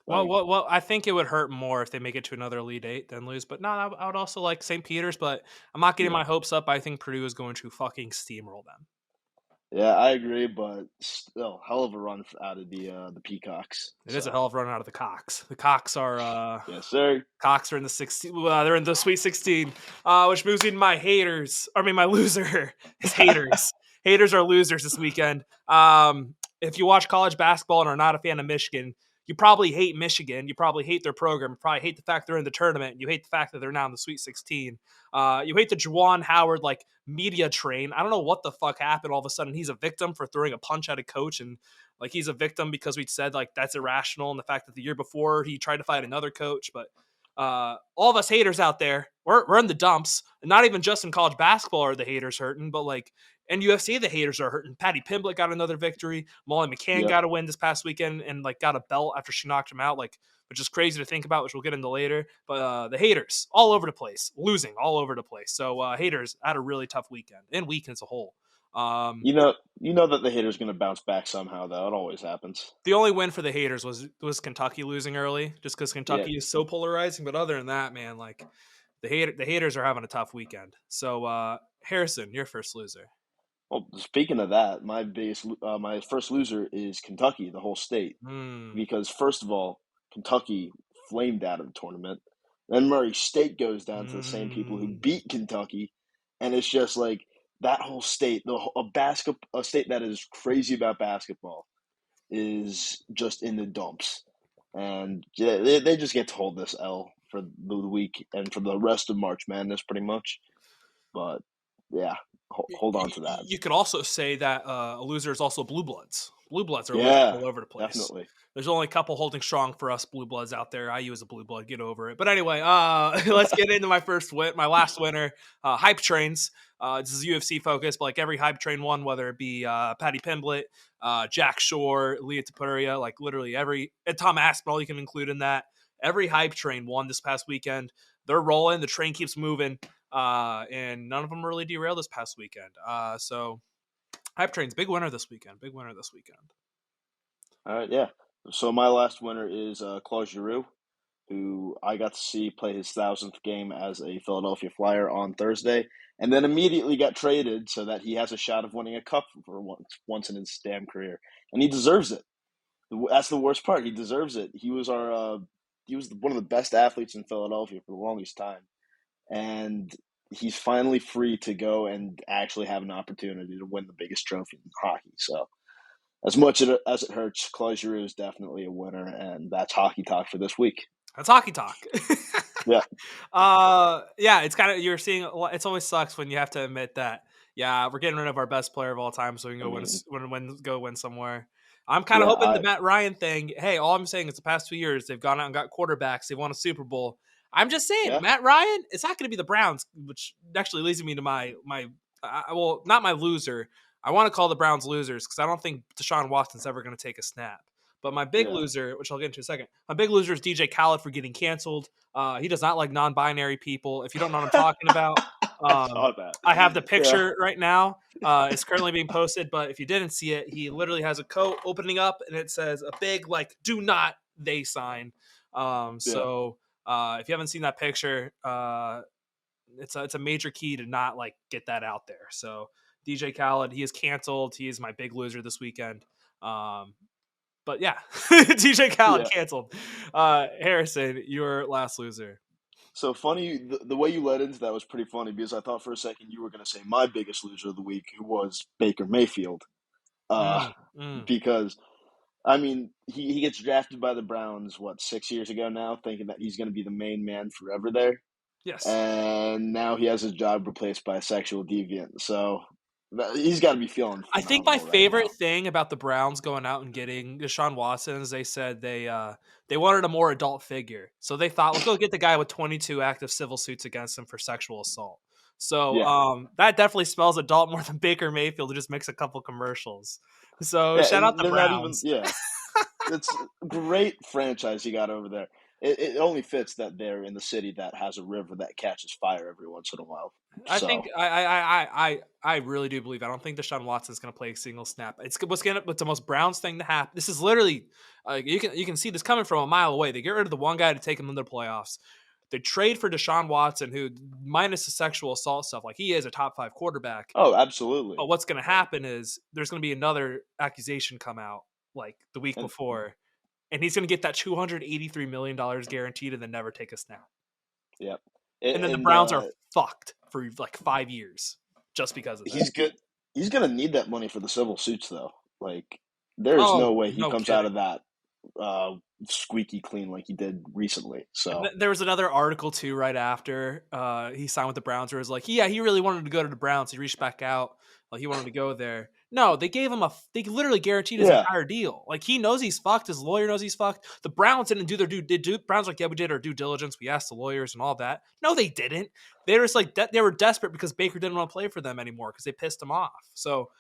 Well, I think it would hurt more if they make it to another Elite Eight than lose. But no, I would also like St. Peter's, but I'm not getting my hopes up. I think Purdue is going to fucking steamroll them. Yeah, I agree, but still, hell of a run out of the Peacocks. It is a hell of a run out of the Cocks. The Cocks are yes, sir. Cocks are in the 16. They're in the Sweet 16, which moves me to my haters. I mean, my loser is haters. Haters are losers this weekend. If you watch college basketball and are not a fan of Michigan, you probably hate Michigan. You probably hate their program. You probably hate the fact they're in the tournament. You hate the fact that they're now in the Sweet 16. You hate the Juwan Howard media train. I don't know what the fuck happened. All of a sudden, he's a victim for throwing a punch at a coach, and he's a victim because we said that's irrational. And the fact that the year before he tried to fight another coach, but all of us haters out there, we're in the dumps. And not even just in college basketball are the haters hurting, but in UFC, the haters are hurting. Patty Pimblett got another victory. Molly McCann got a win this past weekend and got a belt after she knocked him out, which is crazy to think about, which we'll get into later. But the haters all over the place, losing all over the place. So haters had a really tough weekend and week as a whole. You know that the haters going to bounce back somehow, though. It always happens. The only win for the haters was Kentucky losing early, just because Kentucky is so polarizing. But other than that, man, the haters are having a tough weekend. So Harrison, your first loser. Well, speaking of that, my first loser is Kentucky, the whole state, because first of all, Kentucky flamed out of the tournament. Then Murray State goes down to the same people who beat Kentucky, and it's just that whole state, a state that is crazy about basketball, is just in the dumps, and they just get to hold this L for the week and for the rest of March Madness, pretty much. But yeah. Hold on to that. You could also say that a loser is also Blue Bloods. Blue Bloods are all over the place. Definitely. There's only a couple holding strong for us Blue Bloods out there. IU is a Blue Blood. Get over it. But anyway, let's get into my last winner, Hype Trains. This is UFC focused, but every Hype Train one, whether it be Patty Pimblett, Jack Shore, Leah Tapuria, literally every, and Tom Aspinall you can include in that. Every Hype Train won this past weekend. They're rolling. The train keeps moving. And none of them really derailed this past weekend. So Hype Train's big winner this weekend. All right, yeah. So my last winner is Claude Giroux, who I got to see play his 1,000th game as a Philadelphia Flyer on Thursday, and then immediately got traded so that he has a shot of winning a cup for once in his damn career, and he deserves it. That's the worst part. He deserves it. He was one of the best athletes in Philadelphia for the longest time. And he's finally free to go and actually have an opportunity to win the biggest trophy in hockey. So as much as it hurts, Claude Giroux is definitely a winner, and that's hockey talk for this week. That's hockey talk. Yeah. Yeah, it's kind of, you're seeing, it's always sucks when you have to admit that, yeah, we're getting rid of our best player of all time so we can go win somewhere. I'm kind of hoping the Matt Ryan thing. Hey, all I'm saying is the past 2 years they've gone out and got quarterbacks. They won a Super Bowl. I'm just saying, Matt Ryan. It's not going to be the Browns, which actually leads me to my well, not my loser. I want to call the Browns losers because I don't think Deshaun Watson's ever going to take a snap. But my big loser, which I'll get into in a second, my big loser is DJ Khaled for getting canceled. He does not like non-binary people. If you don't know what I'm talking about, I saw that. I have the picture right now. It's currently being posted, but if you didn't see it, he literally has a coat opening up and it says a big like "Do not they sign." So if you haven't seen that picture, it's a major key to not like get that out there. So DJ Khaled, he is canceled. He is my big loser this weekend. But yeah, DJ Khaled canceled. Harrison, your last loser. So funny, the way you led into that was pretty funny because I thought for a second you were going to say my biggest loser of the week, who was Baker Mayfield. Because, I mean, he gets drafted by the Browns, 6 years ago now, thinking that he's going to be the main man forever there. Yes. And now he has his job replaced by a sexual deviant. So he's got to be feeling phenomenal. I think my favorite thing about the Browns going out and getting Deshaun Watson is they said they wanted a more adult figure. So they thought, let's go get the guy with 22 active civil suits against him for sexual assault. So that definitely spells adult more than Baker Mayfield, who just makes a couple commercials. So shout out the Browns. It's a great franchise you got over there. It only fits that they're in the city that has a river that catches fire every once in a while. I think I really do believe. I don't think Deshaun Watson's going to play a single snap. It's what's the most Browns thing to happen. This is literally you can see this coming from a mile away. They get rid of the one guy to take him into the playoffs. They trade for Deshaun Watson, who minus the sexual assault stuff, like he is a top 5 quarterback. Oh, absolutely. But what's going to happen is there's going to be another accusation come out like the week before. And he's going to get that $283 million guaranteed and then never take a snap. Yep. And then the Browns are fucked for like 5 years just because of that. He's good. He's going to need that money for the civil suits, though. Like, there's no way he comes out of that squeaky clean like he did recently. So there was another article, too, right after he signed with the Browns where it was like, yeah, he really wanted to go to the Browns. He reached back out. Like, he wanted to go there. No, they gave him they literally guaranteed his entire deal. Like, he knows he's fucked. His lawyer knows he's fucked. The Browns didn't do their Browns like, yeah, we did our due diligence. We asked the lawyers and all that. No, they didn't. They were just like, they were desperate because Baker didn't want to play for them anymore because they pissed him off. So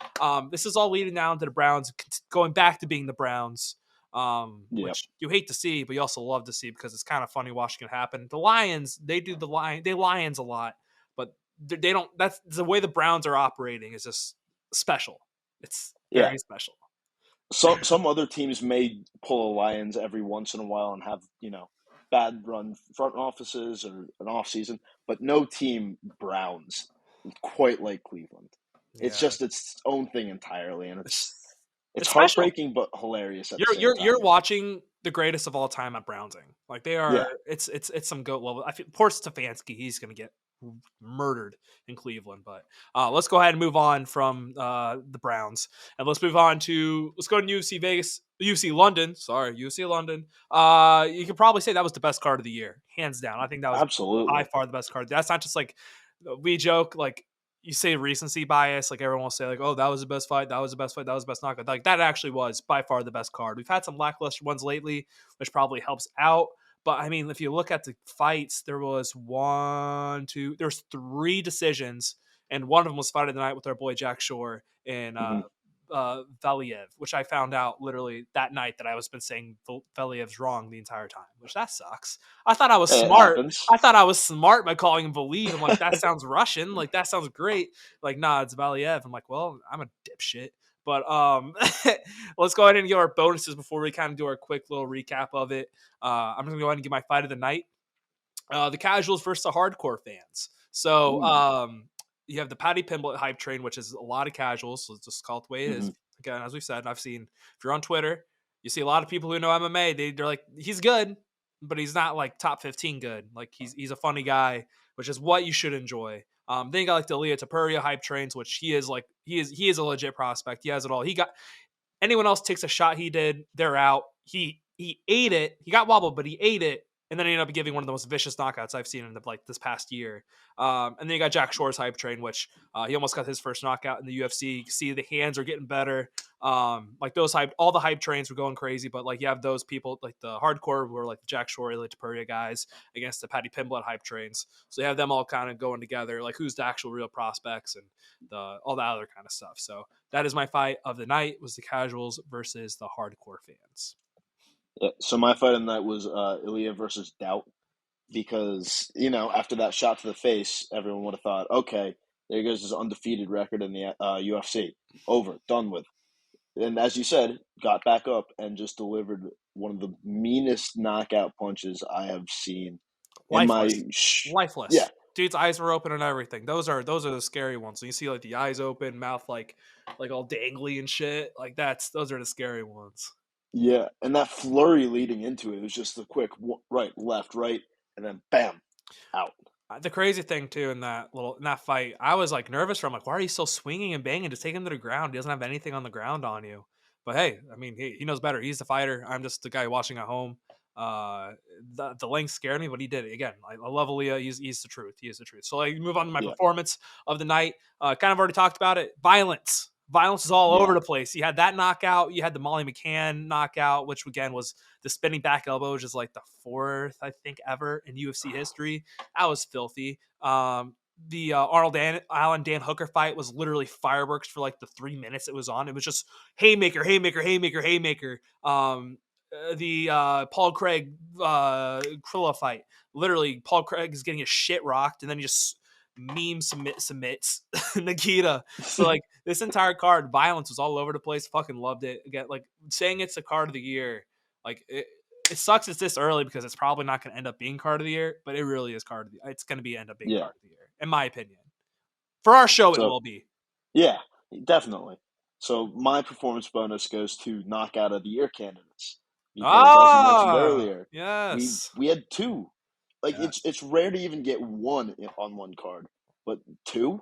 this is all leading down to the Browns going back to being the Browns, which you hate to see, but you also love to see because it's kind of funny watching it happen. The Lions, they Lions a lot, but they don't. That's the way the Browns are operating is just special. It's very special. So some other teams may pull a Lions every once in a while and have, bad run front offices or an off season, but no team Browns quite like Cleveland. It's just its own thing entirely, and it's heartbreaking but hilarious at the same time. You're watching the greatest of all time at Brownsing. Like they are. It's some GOAT level. I feel poor Stefanski, he's going to get murdered in Cleveland, but let's go ahead and move on from the Browns and let's go to UFC London. UFC London. You could probably say that was the best card of the year, hands down. I think that was absolutely by far the best card. That's not just like we joke, like you say recency bias, like everyone will say like, oh, that was the best fight, that was the best fight, that was the best knockout. Like that actually was by far the best card. We've had some lackluster ones lately, which probably helps out. But I mean, if you look at the fights, there was there's 3 decisions, and one of them was Fight of the Night with our boy Jack Shore and Valiev, which I found out literally that night that I was been saying Valiev's wrong the entire time, which that sucks. I thought I was smart. I thought I was smart by calling him Valiev. I'm like, that sounds Russian. Like, that sounds great. Like, nah, it's Valiev. I'm like, well, I'm a dipshit. But let's go ahead and give our bonuses before we kind of do our quick little recap of it. I'm going to go ahead and give my fight of the night. The casuals versus the hardcore fans. So you have the Patty Pimblett hype train, which is a lot of casuals. So let's just call it the way it is. Again, as we've said, I've seen, if you're on Twitter, you see a lot of people who know MMA. They're like, he's good, but he's not like top 15 good. Like he's a funny guy, which is what you should enjoy. Then you got like the Leah Tapuria hype trains, which he is a legit prospect. He has it all. Anyone else takes a shot he did, they're out. He ate it. He got wobbled, but he ate it. And then he ended up giving one of the most vicious knockouts I've seen in this past year. And then you got Jack Shore's hype train, which he almost got his first knockout in the UFC. You can see the hands are getting better. All the hype trains were going crazy, but like you have those people like the hardcore who are like the Jack Shore, Ilya Topuria guys against the Paddy Pimblett hype trains. So you have them all kind of going together, like who's the actual real prospects and all that other kind of stuff. So that is my fight of the night, was the casuals versus the hardcore fans. Yeah, so my fight of the night was Ilya versus Doubt, because, after that shot to the face, everyone would have thought, okay, there goes his undefeated record in the UFC. Over, done with. And as you said, got back up and just delivered one of the meanest knockout punches I have seen Lifeless. in my Lifeless. Yeah. Dude's eyes were open and everything. Those are the scary ones. So you see like the eyes open, mouth like all dangly and shit. Like those are the scary ones. Yeah, and that flurry leading into it was just a quick right, left, right, and then bam, out. The crazy thing too in that fight, I was like nervous for him. Like, why are you still swinging and banging? Just take him to the ground. He doesn't have anything on the ground on you. But hey, I mean, he knows better. He's the fighter. I'm just the guy watching at home. The length scared me, but he did it again. I love Aaliyah. He's the truth. He is the truth. So like, move on to my performance of the night. Kind of already talked about it. Violence is all over the place. You had that knockout. You had the Molly McCann knockout, which again was the spinning back elbow, which is like the 4th, I think, ever in UFC history. That was filthy. The Allen Dan Hooker fight was literally fireworks for like the 3 minutes it was on. It was just haymaker, haymaker, haymaker, haymaker. The Paul Craig Krilla fight, literally Paul Craig is getting his shit rocked, and then he just submits Nikita. So like this entire card, violence was all over the place. Fucking loved it. Again, like saying it's a card of the year, like it sucks it's this early because it's probably not going to end up being card of the year, but it really is card of the year. It's going to end up being card of the year, in my opinion. For our show, it will be. Yeah, definitely. So my performance bonus goes to knockout of the year candidates, because as you mentioned earlier, yes, we had 2. Like it's rare to even get 1 on one card, but 2,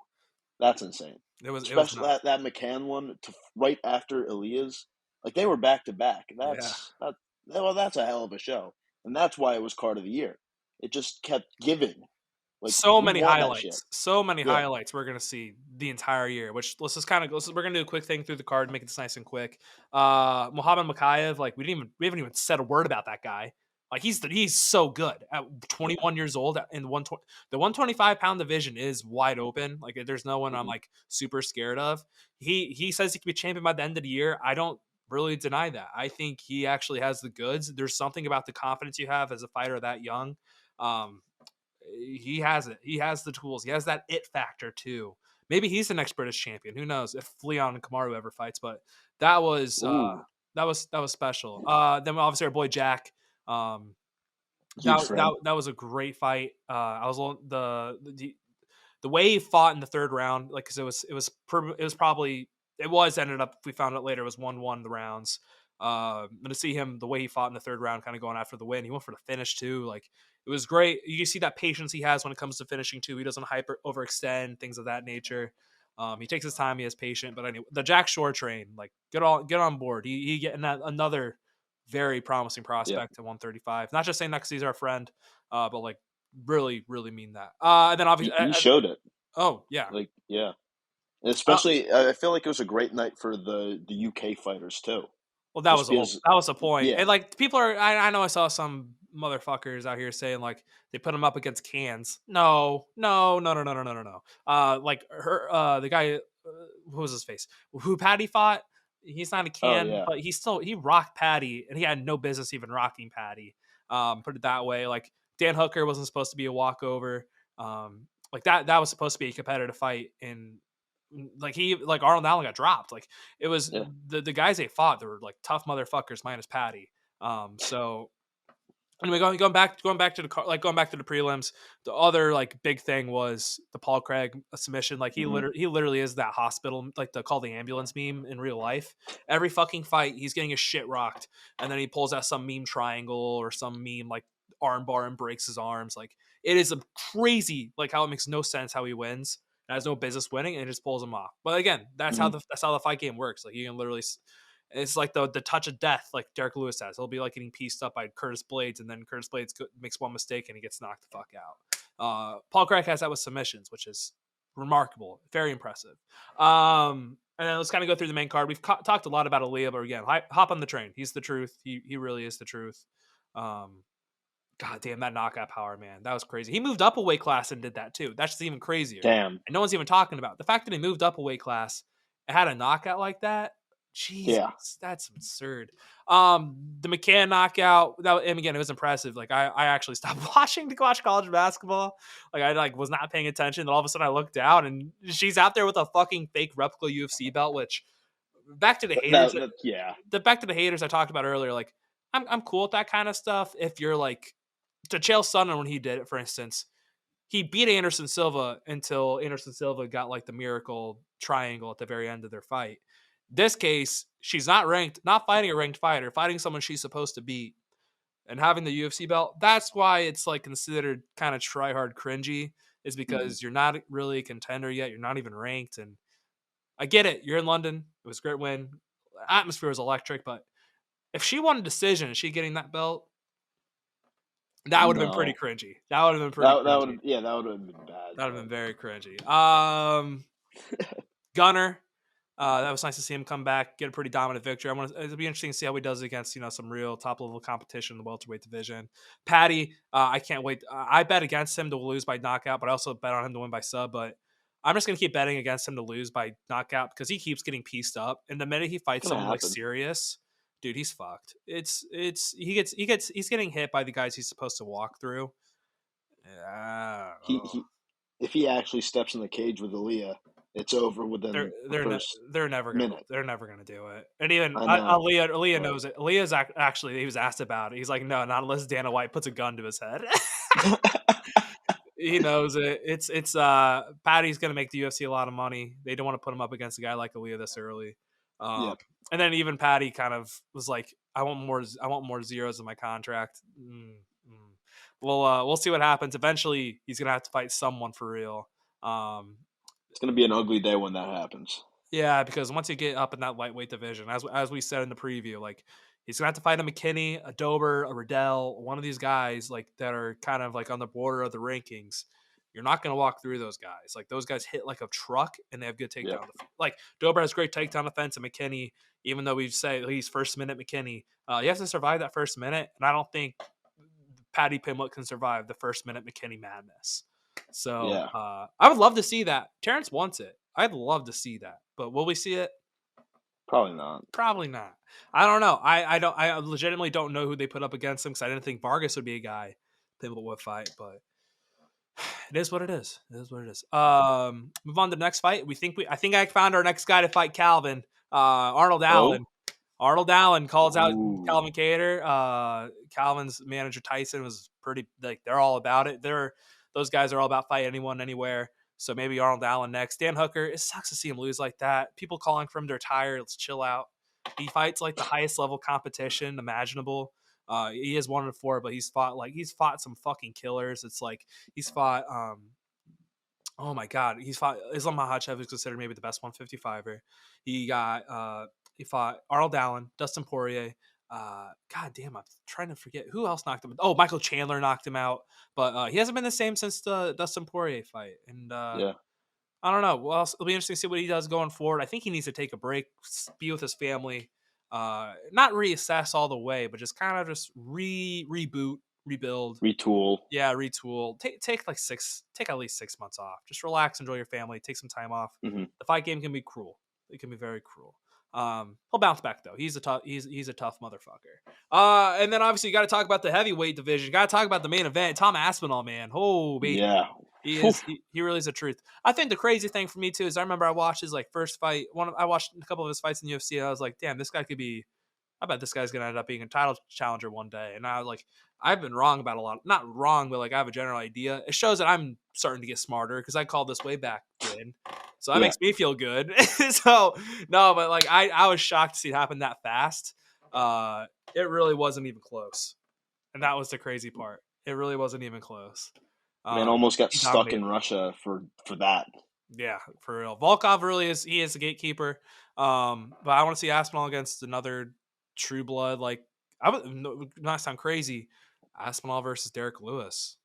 that's insane. Especially that McCann one right after Ilya's. Like they were back to back. That's a hell of a show, and that's why it was card of the year. It just kept giving. Like so many highlights we're gonna see the entire year. Which let's just kind of go. So we're gonna do a quick thing through the card, make it nice and quick. Muhammad Makayev, like we haven't even said a word about that guy. Like he's so good at 21 years old in the 125 pound division is wide open. Like there's no one I'm like super scared of. He says he can be champion by the end of the year. I don't really deny that. I think he actually has the goods. There's something about the confidence you have as a fighter that young. He has it. He has the tools. He has that it factor too. Maybe he's the next British champion. Who knows if Leon and Kamaru ever fights? But that was special. Then obviously our boy Jack. That was a great fight. I was the way he fought in the 3rd round, like because ended up, we found out later, it was 1-1 the rounds. And to see him the way he fought in the 3rd round, kind of going after the win, he went for the finish too. Like it was great. You see that patience he has when it comes to finishing too. He doesn't overextend, things of that nature. He takes his time. He has patience. But anyway, the Jack Shore train, like get on board. He getting another very promising prospect at 135. Not just saying that because he's our friend, but like really, really mean that. And then obviously he showed it. Oh yeah, like yeah. Especially, I feel like it was a great night for the UK fighters too. Well, that was the point. Yeah. And like people are, I know I saw some motherfuckers out here saying like they put him up against cans. No. Like the guy, who was his face? Who Patty fought? He's not a can, but he rocked Patty, and he had no business even rocking Patty. Put it that way. Like Dan Hooker wasn't supposed to be a walkover. Like that was supposed to be a competitive fight, and like Arnold Allen got dropped. Like it was the guys they fought, they were like tough motherfuckers minus Patty. So anyway, going back to the prelims, the other like big thing was the Paul Craig submission. Like he literally is that hospital, like the call the ambulance meme in real life. Every fucking fight he's getting his shit rocked, and then he pulls out some meme triangle or some meme like armbar and breaks his arms. Like it is a crazy, like how it makes no sense how he wins. Has no business winning and just pulls him off. But again, that's how the fight game works. Like you can literally, It's like the touch of death, like Derek Lewis has. He'll be like getting pieced up by Curtis Blades, and then Curtis Blades makes one mistake and he gets knocked the fuck out. Paul Craig has that with submissions, which is remarkable, very impressive. And then let's kind of go through the main card. We've talked a lot about Aaliyah, but again, hop on the train. He's the truth. He really is the truth. God damn, that knockout power, man. That was crazy. He moved up a weight class and did that too. That's just even crazier. Damn. And no one's even talking about the fact that he moved up a weight class and had a knockout like that. Jesus, that's absurd. The McCann knockout, and again, it was impressive. Like I actually stopped watching to watch college basketball. Like I was not paying attention. Then all of a sudden I looked down and she's out there with a fucking fake replica UFC belt, which back to the haters. Back to the haters I talked about earlier. Like I'm cool with that kind of stuff. If you're like to Chael Sonnen when he did it, for instance, he beat Anderson Silva until Anderson Silva got like the miracle triangle at the very end of their fight. This case, she's not ranked, not fighting a ranked fighter, fighting someone she's supposed to beat and having the UFC belt. That's why it's like considered kind of try hard cringy, is because you're not really a contender yet. You're not even ranked. And I get it. You're in London. It was a great win. Atmosphere was electric, but if she won a decision, is she getting that belt? That would have been pretty cringy. That would have been pretty cringy. That would have been bad. That would have been very cringy. Gunner. That was nice to see him come back, get a pretty dominant victory. It'll be interesting to see how he does against, some real top level competition in the welterweight division. Patty, I can't wait. I bet against him to lose by knockout, but I also bet on him to win by sub. But I'm just gonna keep betting against him to lose by knockout because he keeps getting pieced up. And the minute he fights someone like serious, dude, he's fucked. He's getting hit by the guys he's supposed to walk through. If he actually steps in the cage with Aaliyah, it's over within they're never gonna do it. And even Aaliyah knows it. Aaliyah's actually, he was asked about it. He's like, no, not unless Dana White puts a gun to his head. He knows it. It's Patty's gonna make the UFC a lot of money. They don't want to put him up against a guy like Aaliyah this early. And then even Patty kind of was like, I want more zeros in my contract. We'll see what happens. Eventually, he's gonna have to fight someone for real. It's gonna be an ugly day when that happens. Yeah, because once you get up in that lightweight division, as we said in the preview, like he's gonna have to fight a McKinney, a Dober, a Riddell, one of these guys like that are kind of like on the border of the rankings. You're not gonna walk through those guys. Like those guys hit like a truck and they have good takedown defense. Like Dober has great takedown defense, and McKinney, even though we say he's first minute McKinney, you have to survive that first minute, and I don't think Patty Pimblett can survive the first minute McKinney madness. So I would love to see that. Terrence wants it. I'd love to see that. But will we see it? Probably not. Probably not. I don't know. I legitimately don't know who they put up against him because I didn't think Vargas would be a guy Pimblett would fight, but it is what it is. It is what it is. Move on to the next fight. I think I found our next guy to fight Calvin. Arnold Allen. Arnold Allen calls out Calvin Kattar. Calvin's manager Tyson was pretty like they're all about it. Those guys are all about fight anyone, anywhere. So maybe Arnold Allen next. Dan Hooker, it sucks to see him lose like that. People calling for him to retire. Let's chill out. He fights like the highest level competition imaginable. He is 1-4, but he's fought some fucking killers. It's like he's fought. Oh my God, he's fought Islam Makhachev, who's considered maybe the best 155er. He fought Arnold Allen, Dustin Poirier. God damn, I'm trying to forget who else knocked him. Oh, Michael Chandler knocked him out, but he hasn't been the same since the Dustin Poirier fight. And I don't know. Well, it'll be interesting to see what he does going forward. I think he needs to take a break, be with his family, not reassess all the way, but just kind of just reboot, rebuild, retool. Yeah, retool. Take at least 6 months off. Just relax, enjoy your family, take some time off. Mm-hmm. The fight game can be cruel. It can be very cruel. He'll bounce back though. He's a tough motherfucker. And then obviously you got to talk about the heavyweight division. Got to talk about the main event. Tom Aspinall, man. Oh, baby. Yeah. He really is the truth. I think the crazy thing for me too is I remember I watched his first fight. I watched a couple of his fights in the UFC. And I was like, damn, this guy could be. I bet this guy's gonna end up being a title challenger one day. And I was I've been wrong about a lot. Not wrong, but I have a general idea. It shows that I'm starting to get smarter because I called this way back when. So that makes me feel good. So no, but I was shocked to see it happen that fast. It really wasn't even close, and that was the crazy part. It really wasn't even close. Man, almost got stuck in Russia for that. Yeah, for real. Volkov really is. He is a gatekeeper. But I want to see Aspinall against another True Blood. Like I would not sound crazy. Aspinall versus Derek Lewis.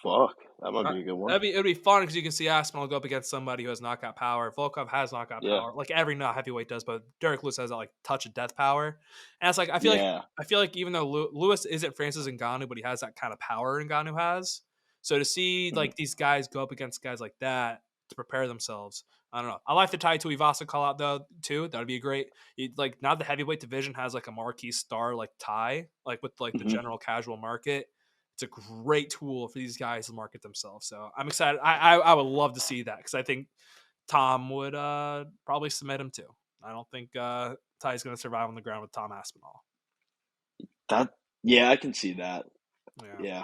Fuck, that might be a good one. It'd be fun because you can see Aspinall go up against somebody who has knockout power. Volkov has knockout Yeah. power, like every heavyweight does, but Derek Lewis has that like touch of death power. And it's like I feel like even though Lewis isn't Francis Ngannou, but he has that kind of power Ngannou has. So to see like these guys go up against guys like that to prepare themselves, I don't know. I like the Tai Tuivasa call out though too. That would be great. Like now the heavyweight division has like a marquee star like Tai, like with like the general casual market. It's a great tool for these guys to market themselves. So I'm excited. I would love to see that because I think Tom would probably submit him too. I don't think Ty's going to survive on the ground with Tom Aspinall. I can see that. Yeah.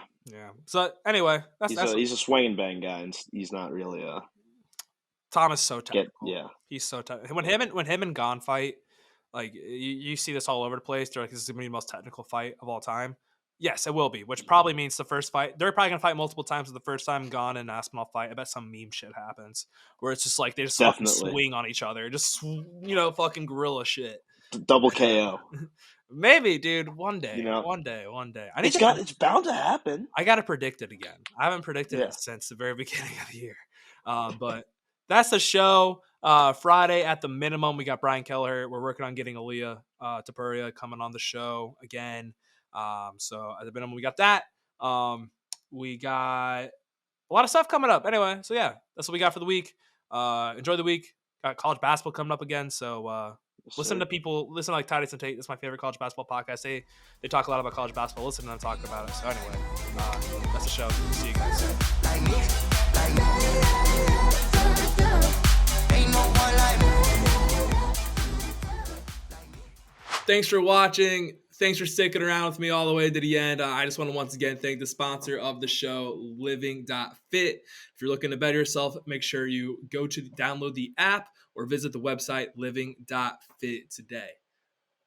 So anyway, he's a swing and bang guy, and he's not really a. Tom is so technical. Yeah, he's so technical. When him and Gon fight, like you see this all over the place. They're like, this is going to be the most technical fight of all time. Yes, it will be, which probably means the first fight. They're probably going to fight multiple times. The first time Gon and Aspinall fight, I bet some meme shit happens where it's just like they just fucking swing on each other. Just, fucking gorilla shit. Double KO. Maybe, dude. One day. One day. It's bound to happen. I got to predict it again. I haven't predicted it since the very beginning of the year. But that's the show. Friday at the minimum, we got Brian Kelleher. We're working on getting Aaliyah Tapuria coming on the show again. So at the minimum, we got that. We got a lot of stuff coming up. Anyway, so yeah, that's what we got for the week. Enjoy the week. Got college basketball coming up again. So listen to like Titus and Tate. That's my favorite college basketball podcast. They talk a lot about college basketball. Listen to them talk about it. So anyway, that's the show. See you guys. Thanks for watching. Thanks for sticking around with me all the way to the end. I just want to once again thank the sponsor of the show, Living.Fit. If you're looking to better yourself, make sure you go to download the app or visit the website Living.Fit today.